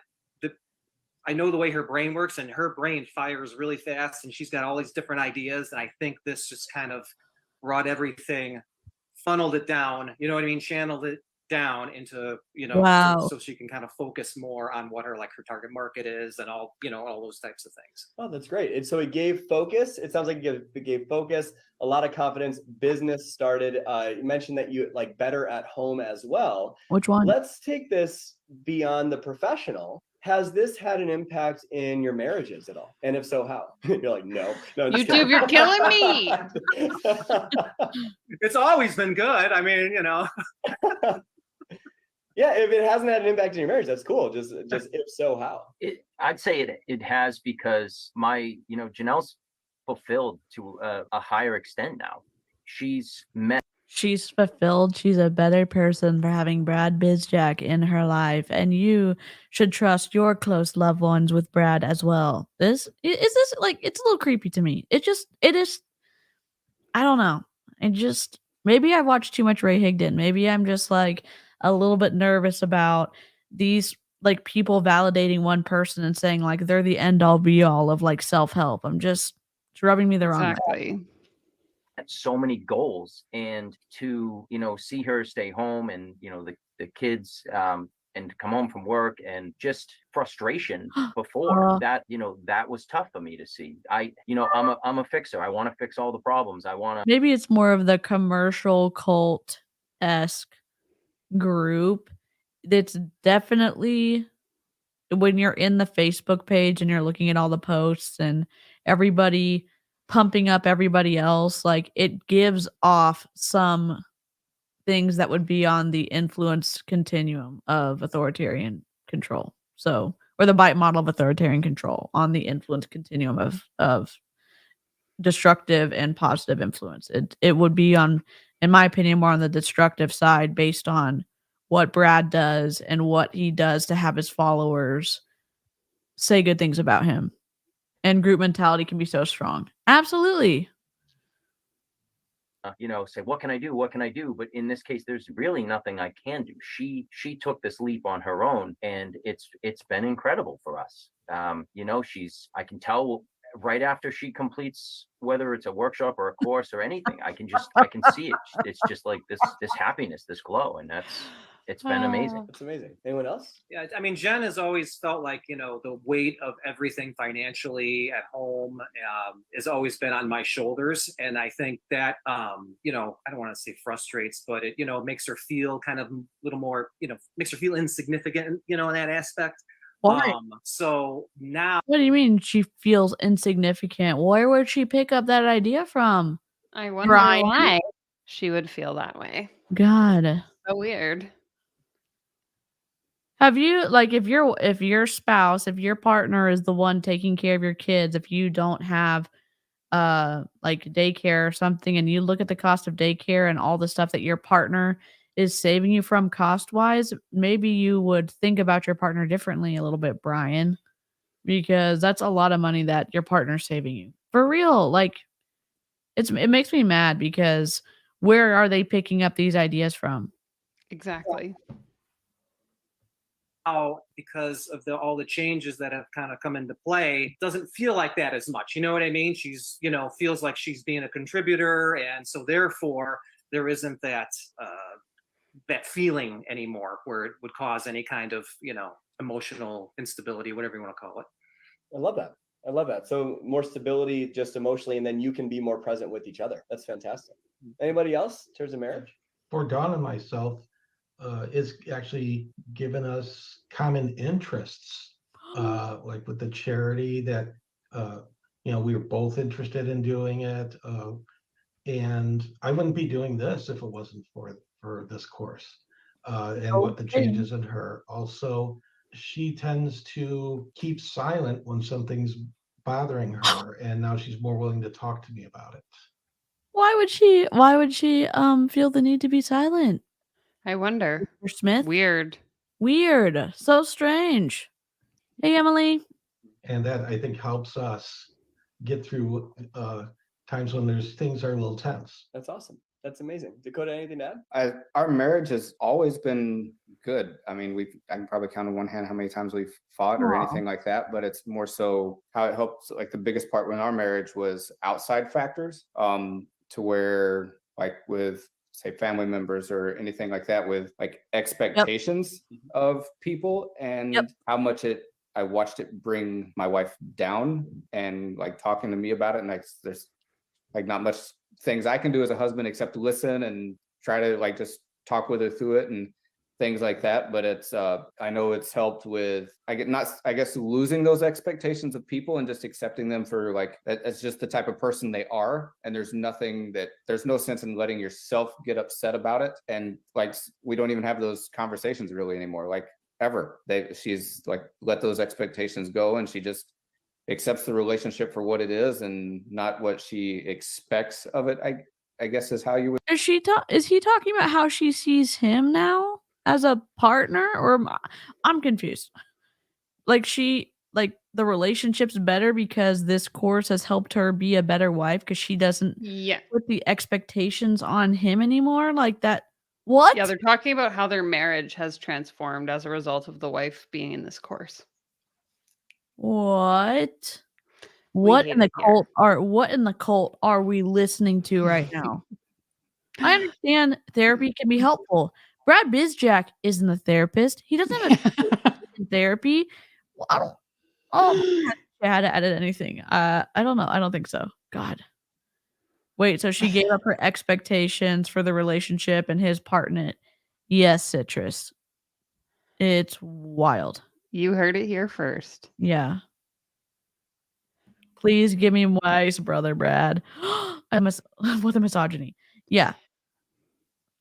I know the way her brain works, and her brain fires really fast, and she's got all these different ideas. And I think this just kind of brought everything, funneled it down, you know what I mean? Channeled it down into, wow. so she can kind of focus more on what her target market is and all those types of things. Oh, that's great. And so it gave focus. It sounds like it gave focus, a lot of confidence. Business started. You mentioned that you like better at home as well. Which one? Let's take this beyond the professional. has this had an impact in your marriages at all? And if so, how? You're like, no. I'm just YouTube, you're killing me. It's always been good. I mean, Yeah, if it hasn't had an impact in your marriage, that's cool. Just if so, how? I'd say it has, because Janelle's fulfilled to a higher extent now. She's fulfilled. She's a better person for having Brad Bizjack in her life, and you should trust your close loved ones with Brad as well. This like, it's a little creepy to me. It is. I don't know. Maybe I watched too much Ray Higdon. Maybe I'm just like a little bit nervous about these like people validating one person and saying like they're the end all be all of like self-help. It's rubbing me the wrong way. Exactly. so many goals, and to see her stay home, and the kids and come home from work, and just frustration before that, that was tough for me to see. I'm a fixer. I want to fix all the problems. Maybe it's more of the commercial cult-esque group. That's definitely, when you're in the Facebook page and you're looking at all the posts and everybody pumping up everybody else, like it gives off some things that would be on the influence continuum of authoritarian control. So, or the bite model of authoritarian control on the influence continuum of destructive and positive influence. It would be on, in my opinion, more on the destructive side based on what Brad does and what he does to have his followers say good things about him. And group mentality can be so strong. Absolutely. Say, what can I do? But in this case, there's really nothing I can do. She took this leap on her own, and it's been incredible for us. I can tell right after she completes, whether it's a workshop or a course or anything, I can see it. It's just like this happiness, this glow, and it's been amazing. It's amazing. Anyone else? Yeah, I mean, Jen has always felt like, the weight of everything financially at home has always been on my shoulders. And I think that, I don't want to say frustrates, but it, makes her feel kind of a little more, makes her feel insignificant, in that aspect. Why? So now. What do you mean she feels insignificant? Where would she pick up that idea from? I wonder why she would feel that way. God. So weird. Have you, like, if your spouse, if your partner is the one taking care of your kids, if you don't have like daycare or something, and you look at the cost of daycare and all the stuff that your partner is saving you from cost wise, maybe you would think about your partner differently a little bit, Brian, because that's a lot of money that your partner's saving you. For real. Like, it makes me mad, because where are they picking up these ideas from? Exactly. Because of all the changes that have kind of come into play, doesn't feel like that as much. You know what I mean? She's, feels like she's being a contributor. And so therefore there isn't that feeling anymore where it would cause any kind of, emotional instability, whatever you want to call it. I love that. So more stability just emotionally, and then you can be more present with each other. That's fantastic. Anybody else in terms of marriage? For Dawn and myself, it's actually given us common interests, like with the charity that, we were both interested in doing it. And I wouldn't be doing this if it wasn't for this course and what the changes in her. Also, she tends to keep silent when something's bothering her, and now she's more willing to talk to me about it. Why would she feel the need to be silent? I wonder. Mr. Smith? Weird. So strange. Hey, Emily. And that, I think, helps us get through times when things are a little tense. That's awesome. That's amazing. Dakota, anything to add? Our marriage has always been good. I mean, I can probably count on one hand how many times we've fought or anything like that, but it's more so how it helps. Like, the biggest part in our marriage was outside factors, to where, like, with, say, family members or anything like that, with like expectations of people, and how much I watched it bring my wife down, and like talking to me about it. And like, there's like not much things I can do as a husband except to listen and try to like just talk with her through it. And things like that. But it's I know it's helped with I guess losing those expectations of people and just accepting them for like that's just the type of person they are, and there's no sense in letting yourself get upset about it. And like we don't even have those conversations really anymore, like ever. She's like let those expectations go, and she just accepts the relationship for what it is and not what she expects of it. I guess is how you would. Is he talking about how she sees him now as a partner, or I'm confused. Like the relationship's better because this course has helped her be a better wife because she doesn't put the expectations on him anymore, like that. What? Yeah, they're talking about how their marriage has transformed as a result of the wife being in this course. What? What in the cult are we listening to right now? I understand therapy can be helpful. Brad Bizjack isn't a therapist. He doesn't have a in therapy. Well, I don't. Oh, I had to edit anything. I don't know. I don't think so. God. Wait. So she gave up her expectations for the relationship and his part in it. Yes, Citrus. It's wild. You heard it here first. Yeah. Please give me advice, brother Brad. With a misogyny. Yeah.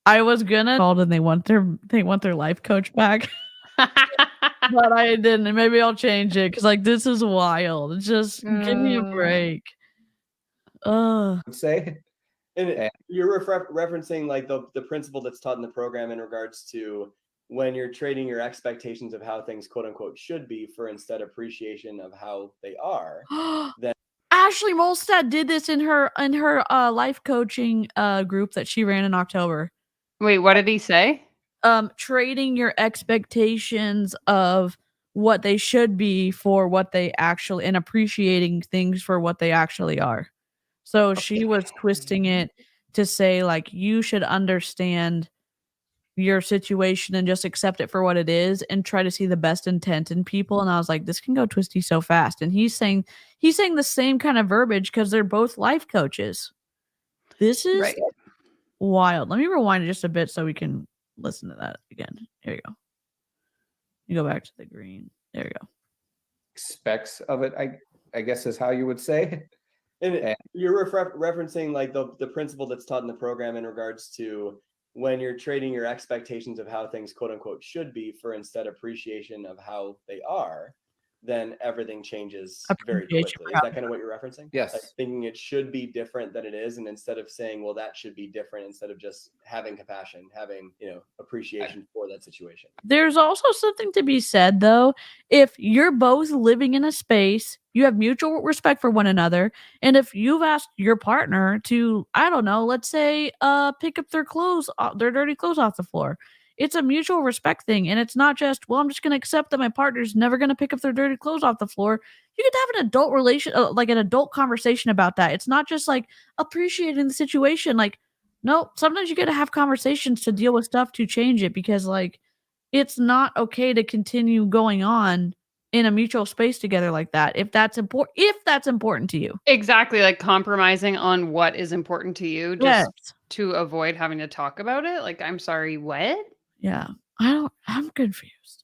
I was gonna call and they want their life coach back. But I didn't. Maybe I'll change it because like this is wild. Just give me a break. Say. And you're referencing like the principle that's taught in the program in regards to when you're trading your expectations of how things quote unquote should be for instead appreciation of how they are. Then Ashley Molstad did this in her life coaching group that she ran in October. Wait, what did he say? Trading your expectations of what they should be for what they actually, and appreciating things for what they actually are. So she was twisting it to say like you should understand your situation and just accept it for what it is and try to see the best intent in people. And I was like, this can go twisty so fast. And he's saying the same kind of verbiage because they're both life coaches. This is wild. Let me rewind it just a bit so we can listen to that again. Here you go. You go back to the green. There you go. Expects of it, I guess is how you would say. And you're referencing like the principle that's taught in the program in regards to when you're trading your expectations of how things quote unquote should be for instead appreciation of how they are, then everything changes very quickly. Is that kind of what you're referencing? Yes. Like thinking it should be different than it is, and instead of saying, well, that should be different, instead of just having compassion, having, appreciation for that situation. There's also something to be said though. If you're both living in a space, you have mutual respect for one another, and if you've asked your partner to, I don't know, let's say pick up their dirty clothes off the floor. It's a mutual respect thing, and it's not just, well, I'm just going to accept that my partner's never going to pick up their dirty clothes off the floor. You could have an adult conversation about that. It's not just like appreciating the situation. Like, no, sometimes you got to have conversations to deal with stuff to change it because, like, it's not okay to continue going on in a mutual space together like that. If that's important to you. Exactly, like compromising on what is important to you just to avoid having to talk about it. Like, I'm sorry, what? Yeah. I'm confused.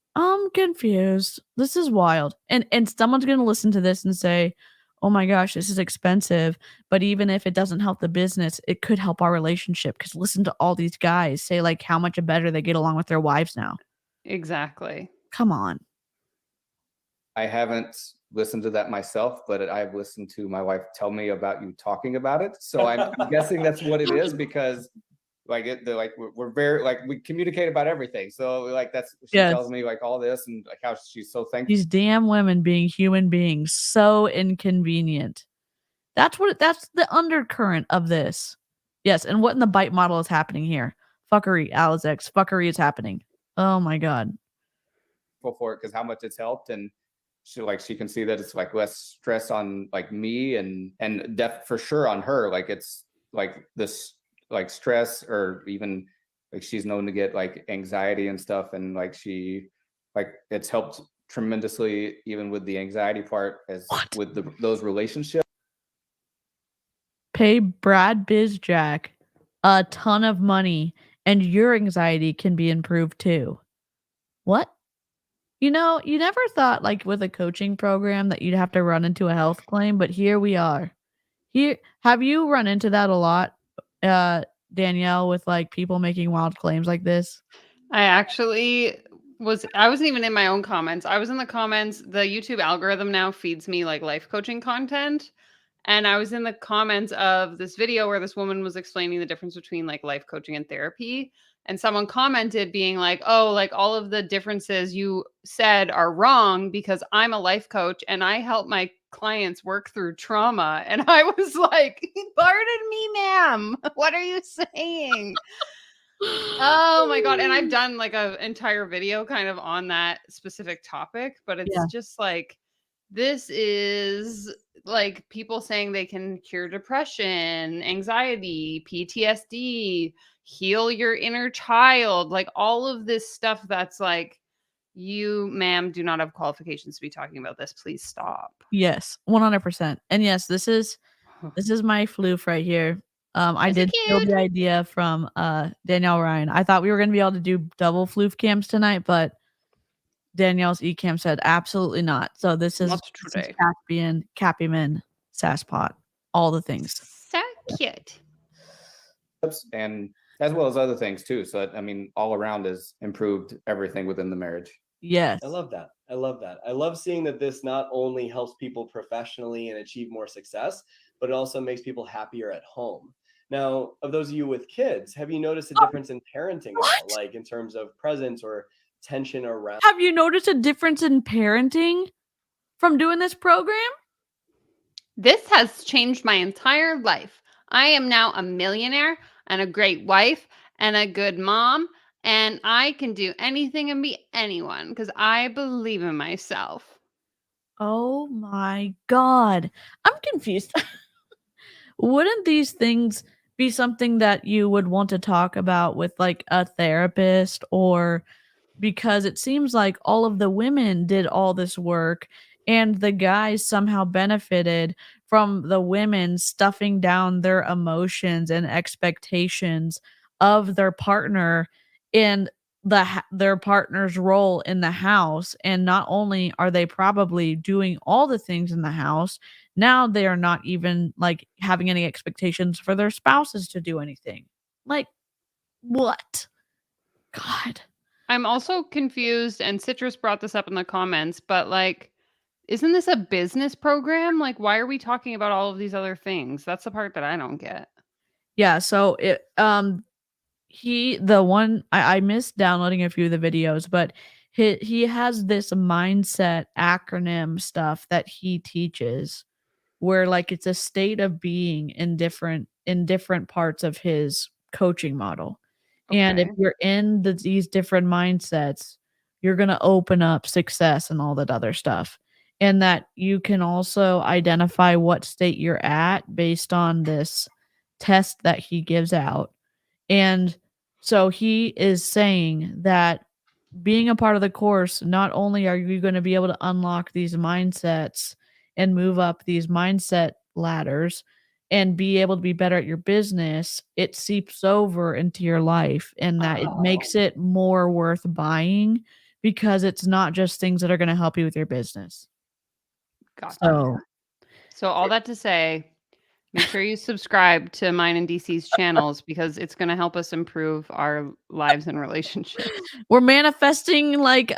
This is wild. And someone's going to listen to this and say, "Oh my gosh, this is expensive." But even if it doesn't help the business, it could help our relationship because listen to all these guys say like how much better they get along with their wives now. Exactly. Come on. I haven't listened to that myself, but I've listened to my wife tell me about you talking about it. So I'm guessing that's what it is because we're very we communicate about everything. So like she tells me like all this and like how she's so thankful. These damn women being human beings, so inconvenient. That's the undercurrent of this. Yes, and what in the bite model is happening here? Fuckery, Alex. Fuckery is happening. Oh my god. For it because how much it's helped, and she can see that it's like less stress on like me and for sure on her. Like it's like this like stress, or even like she's known to get like anxiety and stuff, and like it's helped tremendously even with the anxiety part with those relationships. Pay Brad Bizjack a ton of money and your anxiety can be improved too. What? You know, you never thought like with a coaching program that you'd have to run into a health claim, but here we are. Here, have you run into that a lot, uh, Danielle, with like people making wild claims like this? I wasn't even in my own comments. I was in the comments. The YouTube algorithm now feeds me like life coaching content. And I was in the comments of this video where this woman was explaining the difference between like life coaching and therapy. And someone commented being like, oh, like all of the differences you said are wrong because I'm a life coach and I help my clients work through trauma. And I was like, pardon me, ma'am. What are you saying? Oh my God. And I've done like an entire video kind of on that specific topic, but it's just like, this is like people saying they can cure depression, anxiety, PTSD, heal your inner child, like all of this stuff that's like, you, ma'am, do not have qualifications to be talking about this. Please stop. Yes, 100%. And yes, this is my floof right here. I did steal the idea from Danielle Ryan. I thought we were going to be able to do double floof cams tonight, but Danielle's eCam said absolutely not. So this is Cappyman, Sasspot, all the things. So cute. And as well as other things too. So I mean, all around has improved everything within the marriage. Yes. I love that. I love that. I love seeing that this not only helps people professionally and achieve more success, but it also makes people happier at home. Now, of those of you with kids, have you noticed a difference in parenting, like in terms of presence or tension around? Have you noticed a difference in parenting from doing this program? This has changed my entire life. I am now a millionaire and a great wife and a good mom, and I can do anything and be anyone because I believe in myself. Oh my God. I'm confused. Wouldn't these things be something that you would want to talk about with like a therapist, or because it seems like all of the women did all this work and the guys somehow benefited from the women stuffing down their emotions and expectations of their partner in their partner's role in the house. And not only are they probably doing all the things in the house, now they are not even like having any expectations for their spouses to do anything. Like, what? God. I'm also confused, and Citrus brought this up in the comments, but like, isn't this a business program? Like, why are we talking about all of these other things? That's the part that I don't get. Yeah, so I missed downloading a few of the videos, but he has this mindset acronym stuff that he teaches where like it's a state of being in different parts of his coaching model. And if you're in these different mindsets, you're going to open up success and all that other stuff. And that you can also identify what state you're at based on this test that he gives out. And so he is saying that being a part of the course, not only are you going to be able to unlock these mindsets and move up these mindset ladders and be able to be better at your business, it seeps over into your life, and that it makes it more worth buying because it's not just things that are going to help you with your business. Gotcha. So all that to say, make sure you subscribe to mine and DC's channels because it's going to help us improve our lives and relationships. We're manifesting like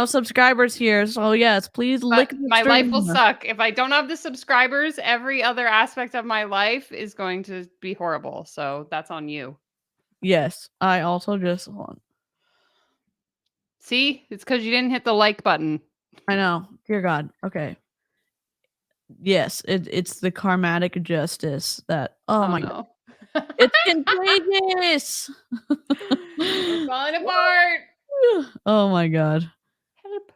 subscribers here. So yes, please lick the my life will stream. suck. If I don't have the subscribers, every other aspect of my life is going to be horrible. So that's on you. Yes, I also just want. See, it's because you didn't hit the like button. I know. Dear God. Okay. Yes, it's the karmatic justice that. Oh my God. It's contagious. We're falling apart. Oh my God. Help.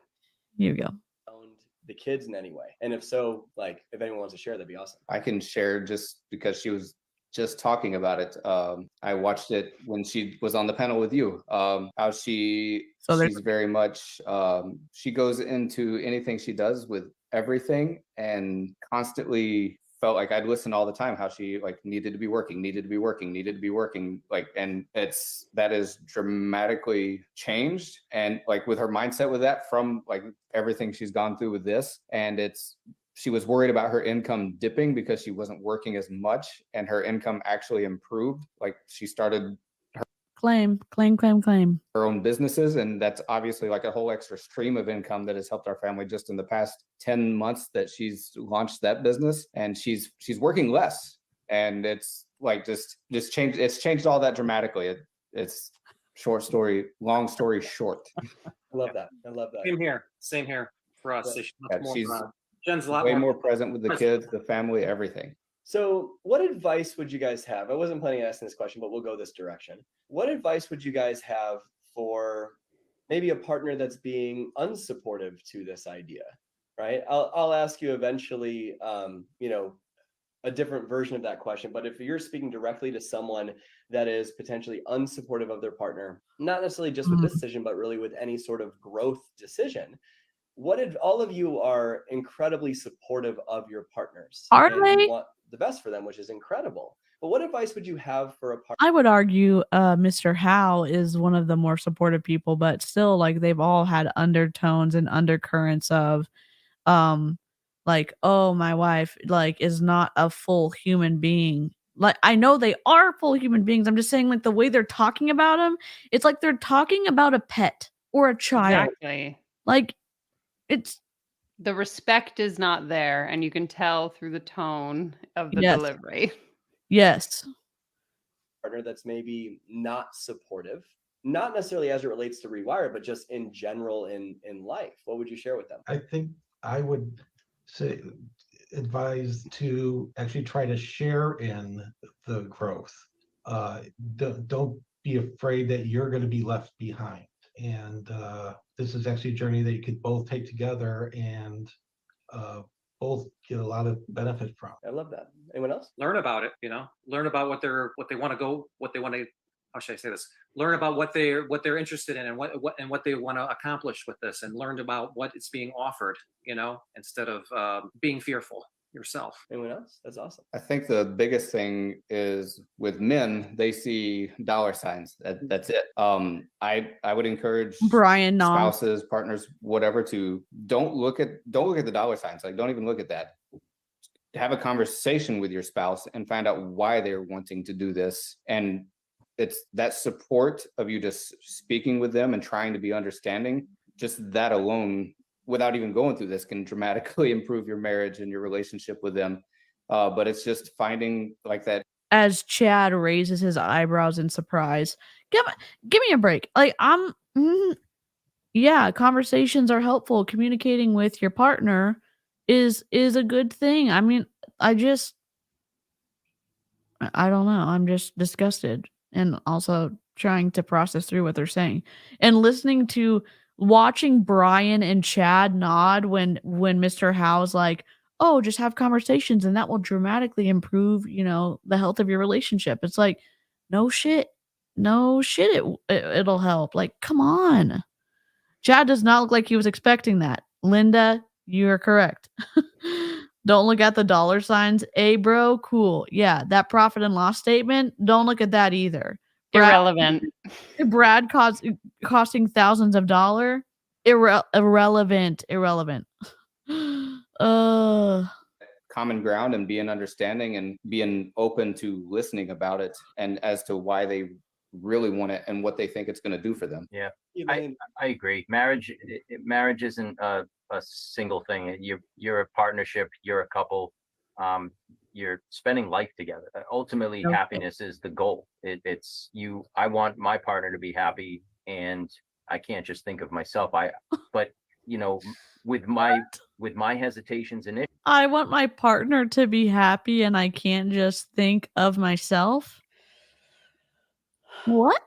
Here we go. The kids in any way? And if so, like if anyone wants to share, that'd be awesome. I can share just because she was just talking about it. I watched it when she was on the panel with you. How she's very much she goes into anything she does with everything and constantly felt like I'd listen all the time how she like needed to be working, like, and that is dramatically changed. And like with her mindset with that from like everything she's gone through with this, and she was worried about her income dipping because she wasn't working as much, and her income actually improved. Like she started claim her own businesses, and that's obviously like a whole extra stream of income that has helped our family just in the past 10 months that she's launched that business. And she's working less, and it's like just changed. It's changed all that dramatically. It's long story short. I love that. Same here for us. Yeah, she's Jen's a lot way more present with the kids, the family, everything. So what advice would you guys have? I wasn't planning on asking this question, but we'll go this direction. What advice would you guys have for maybe a partner that's being unsupportive to this idea, right? I'll ask you eventually, a different version of that question. But if you're speaking directly to someone that is potentially unsupportive of their partner, not necessarily just with this decision, but really with any sort of growth decision, all of you are incredibly supportive of your partners. Are and they? You want the best for them, which is incredible. But what advice would you have for a partner? I would argue Mr. Howe is one of the more supportive people, but still like they've all had undertones and undercurrents of like, oh, my wife like is not a full human being. Like I know they are full human beings. I'm just saying like the way they're talking about them, it's like they're talking about a pet or a child. Exactly. Like it's the respect is not there, and you can tell through the tone of the delivery. Yes. Partner that's maybe not supportive, not necessarily as it relates to Rewire, but just in general in life. What would you share with them? I think I would advise to actually try to share in the growth. Don't be afraid that you're going to be left behind. And this is actually a journey that you could both take together and both get a lot of benefit from. I love that. Anyone else? Learn about it, learn about what they want to how should I say this? Learn about what they're interested in and what they want to accomplish with this, and learn about what is being offered, instead of being fearful yourself. Anyone else? That's awesome. I think the biggest thing is with men, they see dollar signs. That's it. I would encourage Brian, spouses, partners, whatever, to don't look at the dollar signs. Like don't even look at that. Have a conversation with your spouse and find out why they're wanting to do this. And it's that support of you just speaking with them and trying to be understanding. Just that alone, without even going through this, can dramatically improve your marriage and your relationship with them. But it's just finding like that. As Chad raises his eyebrows in surprise, give me a break. Like conversations are helpful. Communicating with your partner is a good thing. I mean, I don't know. I'm just disgusted and also trying to process through what they're saying and watching Brian and Chad nod when Mr. Howe's like, oh, just have conversations and that will dramatically improve, the health of your relationship. It's like, no shit, it'll help. Like, come on. Chad does not look like he was expecting that. Linda, you are correct. Don't look at the dollar signs. Hey, bro, cool. Yeah, that profit and loss statement, don't look at that either. Irrelevant. Brad costing thousands of dollars. Irrelevant. Common ground and being understanding and being open to listening about it and as to why they really want it and what they think it's going to do for them. Yeah, I agree. Marriage isn't a single thing. You're a partnership. You're a couple. You're spending life together. Ultimately, happiness is the goal. It's you. I want my partner to be happy, and I can't just think of myself. But with my hesitations and issues, I want my partner to be happy, and I can't just think of myself. What?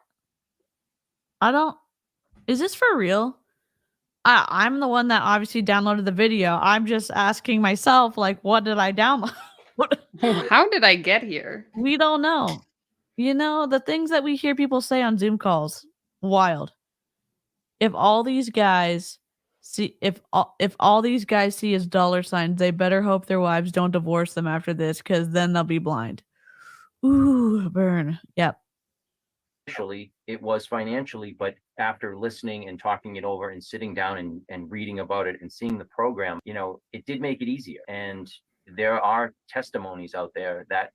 Is this for real? I'm the one that obviously downloaded the video. I'm just asking myself, like, what did I download? How did I get here? We don't know. The things that we hear people say on Zoom calls, wild. If all these guys See, if all these guys see is dollar signs, they better hope their wives don't divorce them after this, because then they'll be blind. Ooh, burn. Yep. Initially, it was financially, but after listening and talking it over and sitting down and reading about it and seeing the program, it did make it easier. And there are testimonies out there that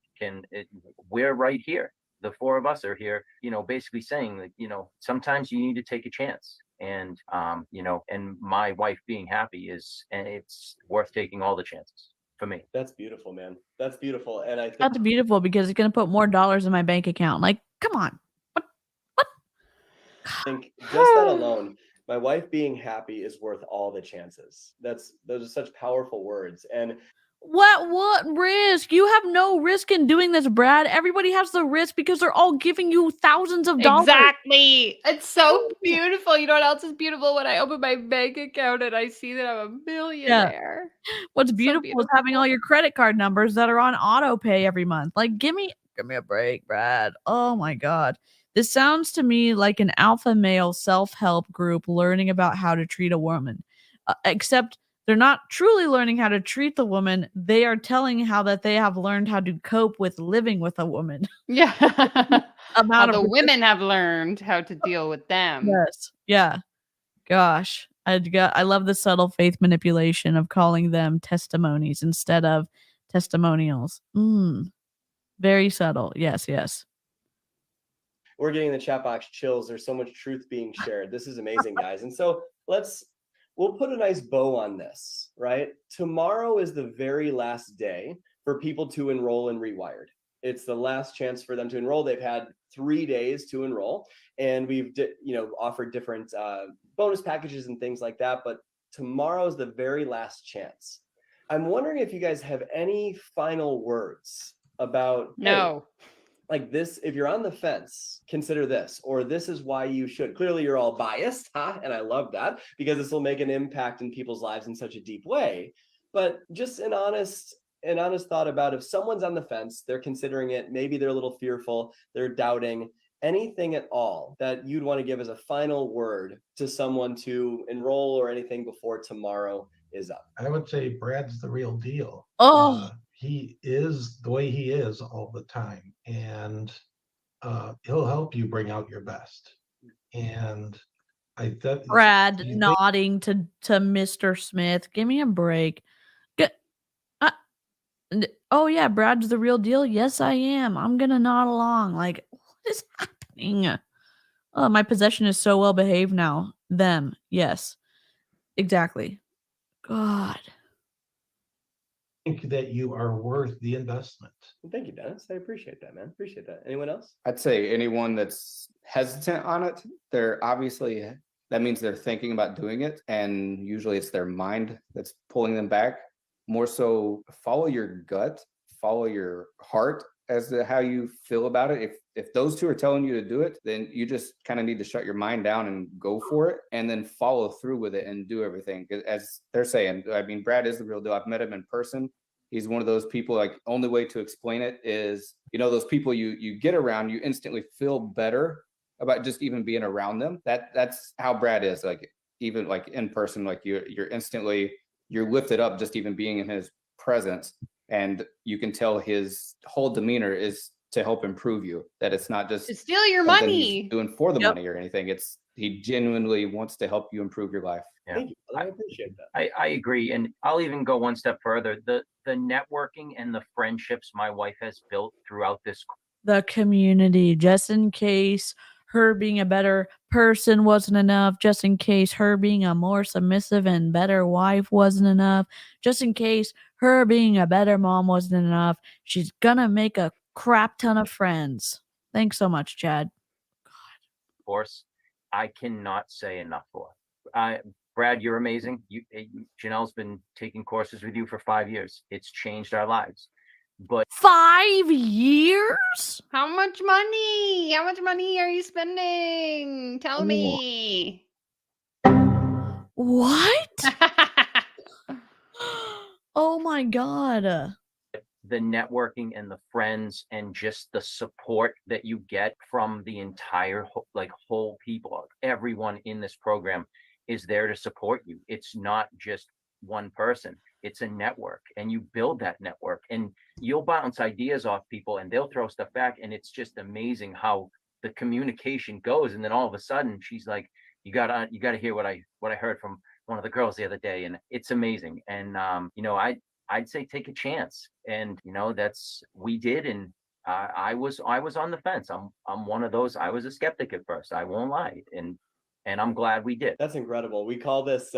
we're right here. The four of us are here, basically saying that, sometimes you need to take a chance. And, and my wife being happy and it's worth taking all the chances for me. That's beautiful, man. That's beautiful. And I think That's beautiful, because it's going to put more dollars in my bank account. Like, come on. think just that alone, my wife being happy is worth all the chances. Those are such powerful words. And What risk? You have no risk in doing this, Brad. Everybody has the risk because they're all giving you thousands of dollars. Exactly. It's so beautiful. You know what else is beautiful? When I open my bank account and I see that I'm a millionaire. What's So beautiful is having all your credit card numbers that are on auto pay every month. Like, give me a break, Brad. Oh my God. This sounds to me like an alpha male self-help group learning about how to treat a woman. Except they're not truly learning how to treat the woman. They are telling how that they have learned how to cope with living with a woman. Yeah. Amount How of the women have learned how to deal with them. Yes. Yeah. Gosh. I love the subtle faith manipulation of calling them testimonies instead of testimonials. Very subtle. Yes, yes. we're getting in the chat box chills. There's so much truth being shared. This is amazing, guys. And so we'll put a nice bow on this, right? Tomorrow is the very last day for people to enroll in Rewired. It's the last chance for them to enroll. They've had 3 days to enroll, and we've offered different bonus packages and things like that. But tomorrow is the very last chance. I'm wondering if you guys have any final words about No. like this. If you're on the fence, consider this, or this is why you should. Clearly you're all biased, and I love that, because this will make an impact in people's lives in such a deep way. But just an honest thought about, if someone's on the fence, they're considering it, maybe they're a little fearful, they're doubting, anything at all that you'd want to give as a final word to someone to enroll or anything before tomorrow is up. I would say Brad's the real deal. Oh, he is the way he is all the time, and he'll help you bring out your best. And Brad nodding to Mr. Smith. Give me a break. Oh yeah, Brad's the real deal. Yes, I am. I'm gonna nod along. Like, what is happening? Oh, my possession is so well behaved now. Them, yes, exactly. God. think that you are worth the investment. Thank you, Dennis. I appreciate that, man. Appreciate that. Anyone else? I'd say anyone that's hesitant on it, that means they're thinking about doing it, and usually it's their mind that's pulling them back. More so, follow your gut, follow your heart as to how you feel about it. If those two are telling you to do it, then you just kind of need to shut your mind down and go for it, and then follow through with it and do everything. As they're saying, I mean, Brad is the real deal. I've met him in person. He's one of those people, like, only way to explain it is, those people you get around, you instantly feel better about just even being around them. That's how Brad is. Like, even like in person, like you're lifted up just even being in his presence, and you can tell his whole demeanor is to help improve you, that it's not just To steal your something money. he's doing for the money or anything. He genuinely wants to help you improve your life. Yeah. Thank you. I appreciate that. I agree. And I'll even go one step further. The networking and the friendships my wife has built throughout this. The community, just in case her being a better person wasn't enough, just in case her being a more submissive and better wife wasn't enough, just in case her being a better mom wasn't enough, she's gonna make a crap ton of friends. Thanks so much, Chad. Of course, I cannot say enough for Brad, you're amazing. Janelle's been taking courses with you for 5 years. It's changed our lives. But 5 years? How much money? How much money are you spending? Tell me. What? Oh my God. the networking and the friends and just the support that you get from the entire whole people, everyone in this program, is there to support you. It's not just one person, it's a network, and you build that network, and you'll bounce ideas off people and they'll throw stuff back, and it's just amazing how the communication goes. And then all of a sudden she's like, you gotta hear what I heard from one of the girls the other day, and it's amazing. And I'd say take a chance, and that's we did. And I was on the fence. I'm one of those. I was a skeptic at first, I won't lie, and I'm glad we did. That's incredible. We call this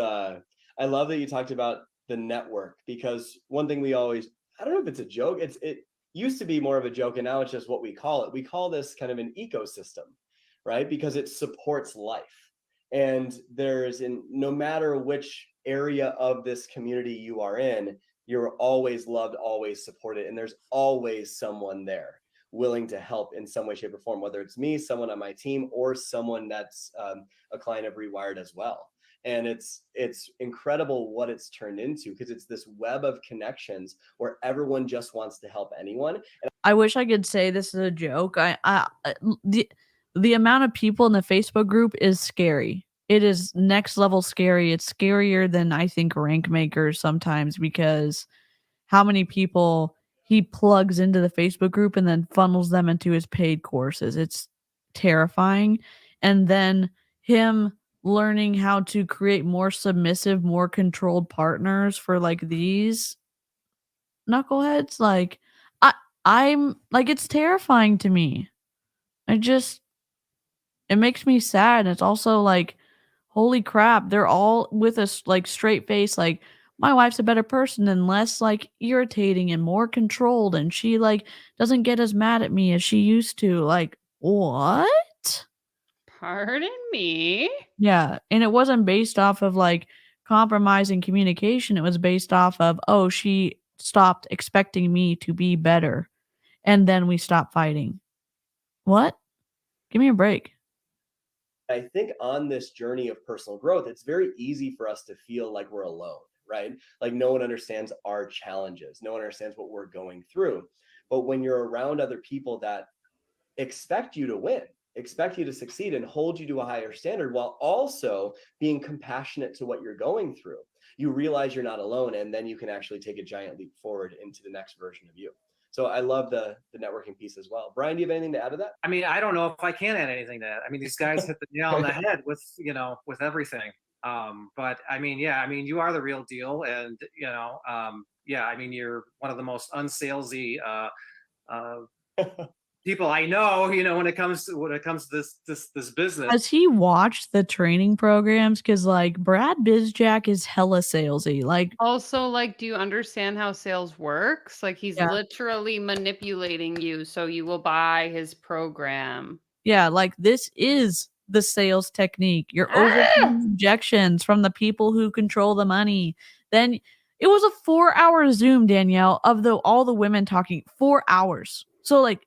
I love that you talked about the network, because one thing we always, I don't know if it's a joke, it used to be more of a joke, and now it's just what we call it. We call this kind of an ecosystem, right? Because it supports life. And no matter which area of this community you are in, you're always loved, always supported, and there's always someone there willing to help in some way, shape, or form, whether it's me, someone on my team, or someone that's a client of Rewired as well. And it's incredible what it's turned into, because it's this web of connections where everyone just wants to help anyone. And I wish I could say this is a joke. The amount of people in the Facebook group is scary. It is next level scary. It's scarier than I think rank makers sometimes, because how many people he plugs into the Facebook group and then funnels them into his paid courses. It's terrifying. And then him learning how to create more submissive, more controlled partners for like these knuckleheads. Like I'm like, it's terrifying to me. It makes me sad. And it's also like, holy crap, they're all with a like straight face, like, my wife's a better person and less like irritating and more controlled, and she like doesn't get as mad at me as she used to. Like, what? Pardon me? Yeah, and it wasn't based off of like compromising communication. It was based off of, oh, she stopped expecting me to be better, and then we stopped fighting. What? Give me a break. I think on this journey of personal growth, it's very easy for us to feel like we're alone, right? Like no one understands our challenges. No one understands what we're going through. But when you're around other people that expect you to win, expect you to succeed, and hold you to a higher standard, while also being compassionate to what you're going through, you realize you're not alone, and then you can actually take a giant leap forward into the next version of you. So I love the networking piece as well. Brian, do you have anything to add to that? I mean, I don't know if I can add anything to that. I mean, these guys hit the nail on the head with everything. But I mean, yeah, I mean, you are the real deal, and yeah, I mean, you're one of the most unsalesy people I know, when it comes to this business. Has he watched the training programs? Because like Brad Bizjack is hella salesy. Like, also, like, do you understand how sales works? Like, he's Yeah. literally manipulating you so you will buy his program. yeah, like this is the sales technique. You're overcoming objections from the people who control the money. Then it was a 4-hour Zoom, Danielle, of all the women talking 4 hours. So like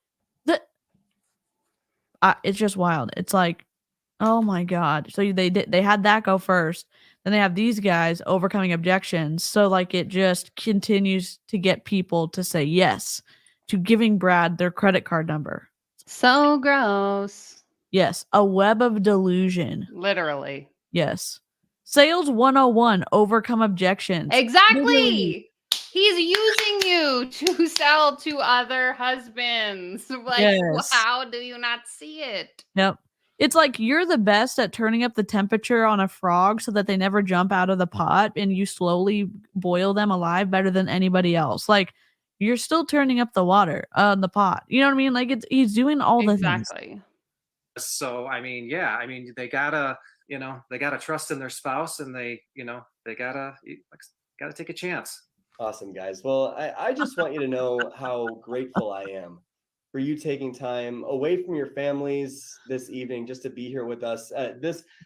it's just wild. It's like, oh my God. So they had that go first. Then they have these guys overcoming objections. So like it just continues to get people to say yes to giving Brad their credit card number. So gross. Yes. A web of delusion. Literally. Yes. Sales 101, overcome objections. Exactly. Literally. He's using you to sell to other husbands. Like, Yes. how do you not see it? Yep. It's like you're the best at turning up the temperature on a frog so that they never jump out of the pot, and you slowly boil them alive better than anybody else. Like, you're still turning up the water on the pot. You know what I mean? Like he's doing all the things. Exactly. So I mean, yeah, I mean, they gotta trust in their spouse, and they gotta take a chance. Awesome, guys. Well, I just want you to know how grateful I am for you taking time away from your families this evening just to be here with us.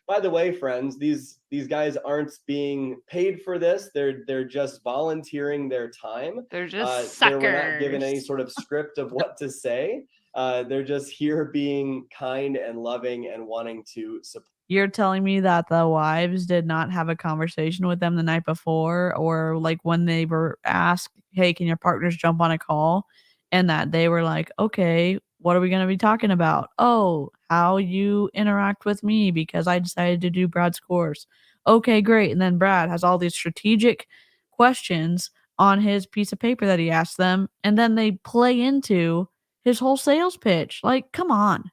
By the way, friends, these guys aren't being paid for this. They're just volunteering their time. They're just suckers. We're not given any sort of script of what to say. They're just here being kind and loving and wanting to support. You're telling me that the wives did not have a conversation with them the night before, or like when they were asked, hey, can your partners jump on a call? And that they were like, okay, what are we going to be talking about? Oh, how you interact with me because I decided to do Brad's course. Okay, great. And then Brad has all these strategic questions on his piece of paper that he asked them, and then they play into his whole sales pitch. Like, come on.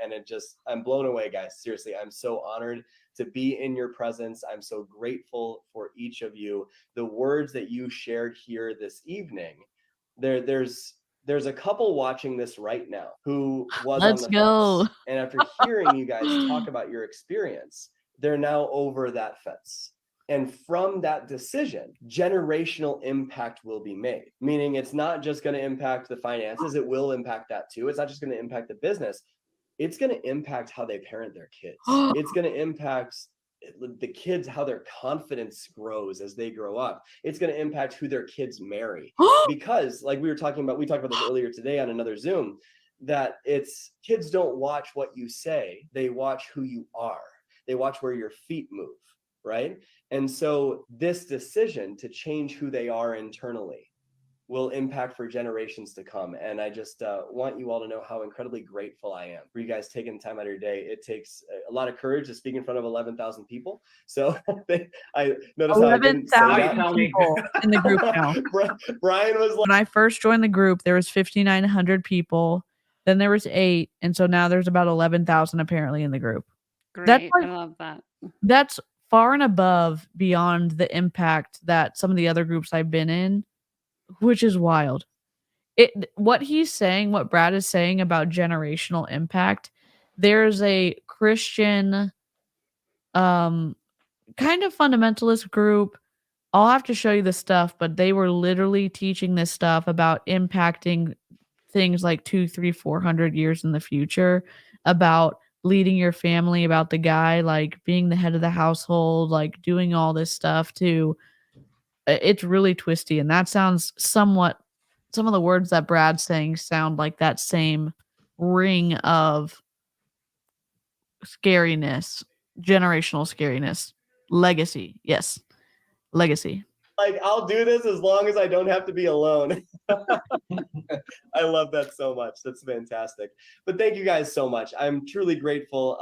And I'm blown away, guys. Seriously, I'm so honored to be in your presence. I'm so grateful for each of you. The words that you shared here this evening, there's a couple watching this right now who was Let's on the go. fence. And after hearing you guys talk about your experience, they're now over that fence. And from that decision, generational impact will be made. Meaning it's not just going to impact the finances, it will impact that too. It's not just going to impact the business. It's going to impact how they parent their kids. It's going to impact the kids, how their confidence grows as they grow up. It's going to impact who their kids marry. Because like we talked about this earlier today on another Zoom, that it's kids don't watch what you say, they watch who you are. They watch where your feet move, right? And so this decision to change who they are internally will impact for generations to come. And I just want you all to know how incredibly grateful I am for you guys taking time out of your day. It takes a lot of courage to speak in front of 11,000 people. So I noticed how I didn't say that. 11,000 people in the group now. Brian was like, when I first joined the group, there was 5,900 people. Then there was 8. And so now there's about 11,000 apparently in the group. Great. I love that. That's far and above beyond the impact that some of the other groups I've been in, which is wild. What he's saying, what Brad is saying about generational impact, there's a Christian kind of fundamentalist group. I'll have to show you the stuff, but they were literally teaching this stuff about impacting things like 200, 300, 400 years in the future, about leading your family, about the guy like being the head of the household, like doing all this stuff too. It's really twisty, and that sounds somewhat, some of the words that Brad's saying sound like that same ring of scariness, generational scariness, legacy. Yes, legacy. like, I'll do this as long as I don't have to be alone. I love that so much. That's fantastic. But thank you guys so much. I'm truly grateful.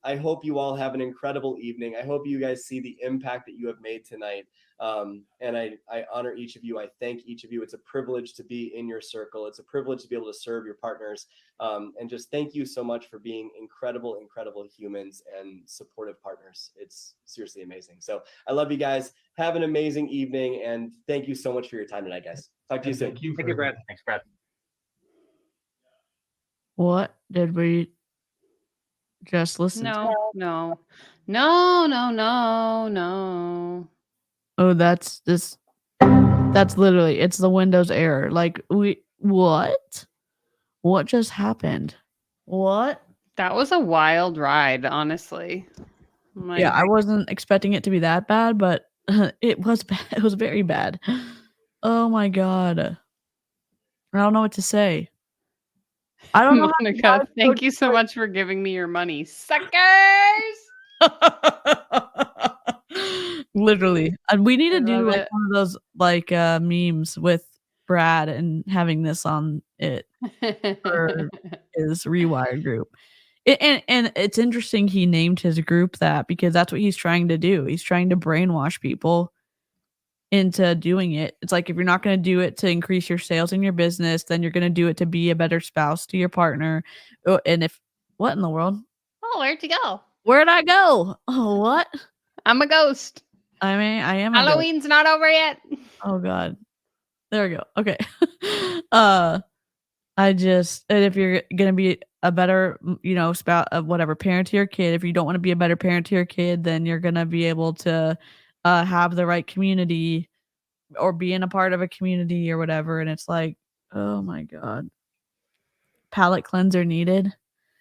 I hope you all have an incredible evening. I hope you guys see the impact that you have made tonight. And I honor each of you. I thank each of you. It's a privilege to be in your circle. It's a privilege to be able to serve your partners. And just thank you so much for being incredible, incredible humans and supportive partners. It's seriously amazing. So I love you guys. Have an amazing evening. And thank you so much for your time tonight, guys. Talk to you soon. Thank you, Brad. Thanks, Brad. What did we just listen to? No. Oh, that's literally, it's the Windows error. Like, what just happened? What? That was a wild ride, honestly. Yeah, I wasn't expecting it to be that bad, but it was bad. It was very bad. Oh my God. I don't know what to say. I don't know. Monica, thank you so much for giving me your money, suckers. Literally. And we need to do love like it. one of those like memes with Brad and having this on it for his Rewired group. And it's interesting he named his group that, because that's what he's trying to do. He's trying to brainwash people into doing it. It's like, if you're not going to do it to increase your sales in your business, then you're going to do it to be a better spouse to your partner. Oh, and what in the world? Oh, where'd you go? Where'd I go? Oh, what? I'm a ghost. I mean, I am. Halloween's not over yet. Oh God. There we go. Okay. And if you're going to be a better, spouse, whatever, parent to your kid, if you don't want to be a better parent to your kid, then you're going to be able to have the right community or be in a part of a community or whatever. And it's like, oh my God. Palate cleanser needed.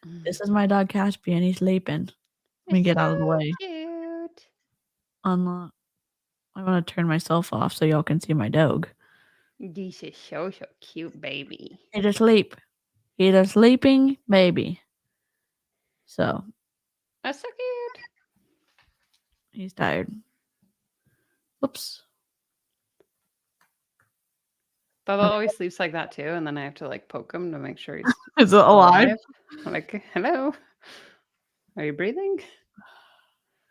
This is my dog Caspian. He's sleeping. Let me get out of the way. Cute. Unlock. I want to turn myself off so y'all can see my dog. This is so cute, baby. He's asleep. He's a sleeping baby. So. That's so cute. He's tired. Oops. Bubba always sleeps like that too, and then I have to like poke him to make sure he's Is it alive? I'm like, hello, are you breathing?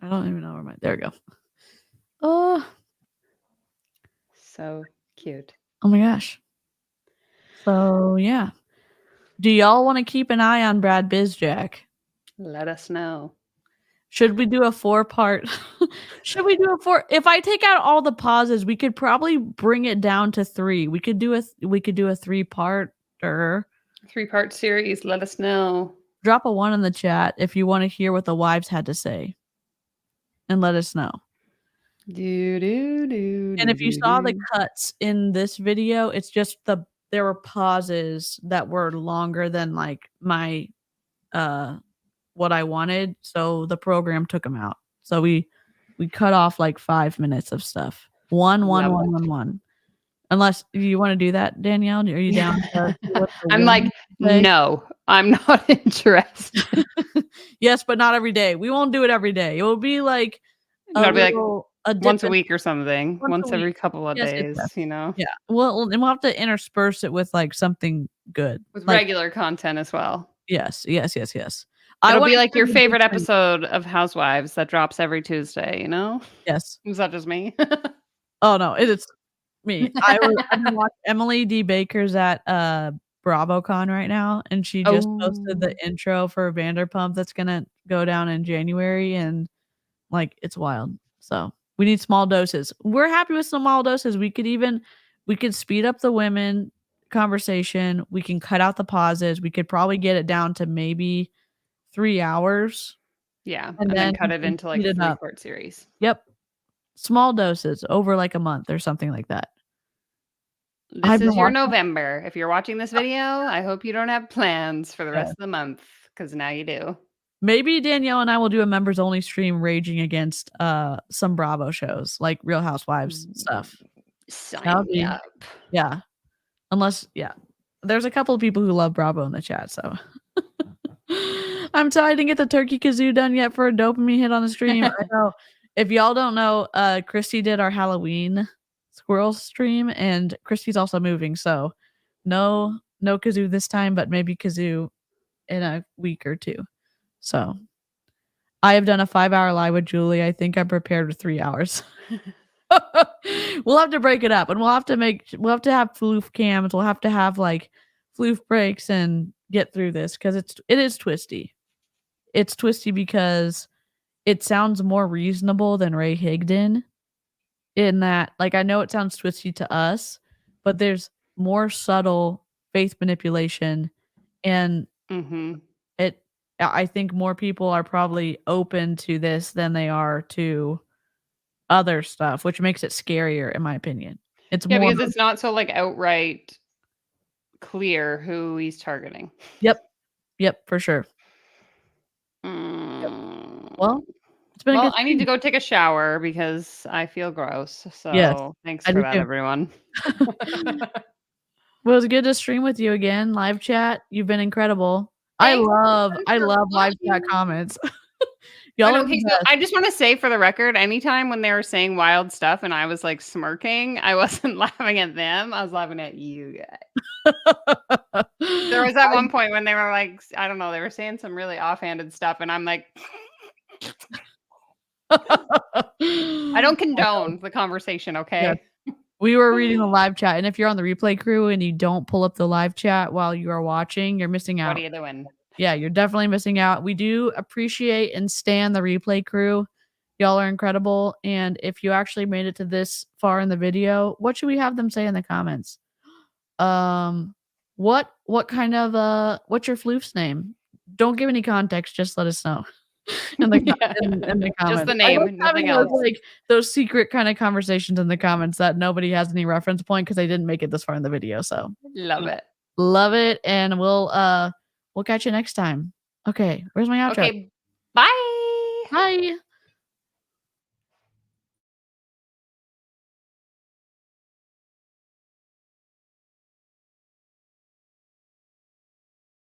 I don't even know where my. There we go. Oh, so cute. Oh my gosh. So yeah, do y'all want to keep an eye on Brad Bizjack? Let us know. Should we do a 4-part? Should we do a 4? If I take out all the pauses, we could probably bring it down to 3. We could do a 3-part or 3-part series. Let us know. Drop a 1 in the chat if you want to hear what the wives had to say, and let us know. And if you saw the cuts in this video, it's just there were pauses that were longer than like my what I wanted, so the program took them out. So we cut off like 5 minutes of stuff. One. Unless you want to do that, Danielle, are you down? I'm like, no, I'm not interested. Yes, but not every day. We won't do it every day. It will be like once a week or something. Once every couple of days, yes. you know? Yeah. Well, and we'll have to intersperse it with like something good. With like, regular content as well. Yes. It'll be like your favorite episode of Housewives that drops every Tuesday, you know? Yes. Is that just me? Oh, no, it is me. I've been watching Emily D. Baker's at BravoCon right now, and she just posted the intro for Vanderpump that's going to go down in January, and like, it's wild. So we need small doses. We're happy with small doses. We could speed up the women conversation. We can cut out the pauses. We could probably get it down to maybe 3 hours. Yeah. And then cut it into like a 3-part series. Yep. Small doses over like a month or something like that. This is your November. If you're watching this video, I hope you don't have plans for the rest of the month, because now you do. Maybe Danielle and I will do a members only stream raging against some Bravo shows like Real Housewives stuff. Sign me up. Yeah. Unless, there's a couple of people who love Bravo in the chat, so. I'm sorry I didn't get the turkey kazoo done yet for a dopamine hit on the stream. I know. If y'all don't know, Christy did our Halloween squirrel stream, and Christy's also moving, so no kazoo this time, but maybe kazoo in a week or 2. So I have done a 5-hour live with Julie. I think I'm prepared with 3 hours. We'll have to break it up, and we'll have to have floof cams. We'll have to have like floof breaks and get through this, because it is twisty. It's twisty because it sounds more reasonable than Ray Higdon, in that, like, I know it sounds twisty to us, but there's more subtle faith manipulation, and I think more people are probably open to this than they are to other stuff, which makes it scarier, in my opinion. It's more because it's not so like outright clear who he's targeting. Yep, for sure. Yep. Well, it's been a good I need to go take a shower because I feel gross. So thanks for that, everyone. Well, it was good to stream with you again. Live chat, you've been incredible. I love live chat comments. I just want to say, for the record, anytime when they were saying wild stuff and I was like smirking, I wasn't laughing at them. I was laughing at you guys. There was at one point when they were like, I don't know, they were saying some really offhanded stuff, and I'm like, I don't condone the conversation, okay? Yeah. We were reading the live chat, and if you're on the replay crew and you don't pull up the live chat while you are watching, you're missing out. What are you doing? Yeah, you're definitely missing out. We do appreciate and stand the replay crew. Y'all are incredible. And if you actually made it to this far in the video, what should we have them say in the comments? What kind of what's your floof's name? Don't give any context, just let us know. In the comments. Just the name, nothing else. Like those secret kind of conversations in the comments that nobody has any reference point because they didn't make it this far in the video. So love it, and we'll catch you next time. Okay, where's my outro? Okay, bye. Bye.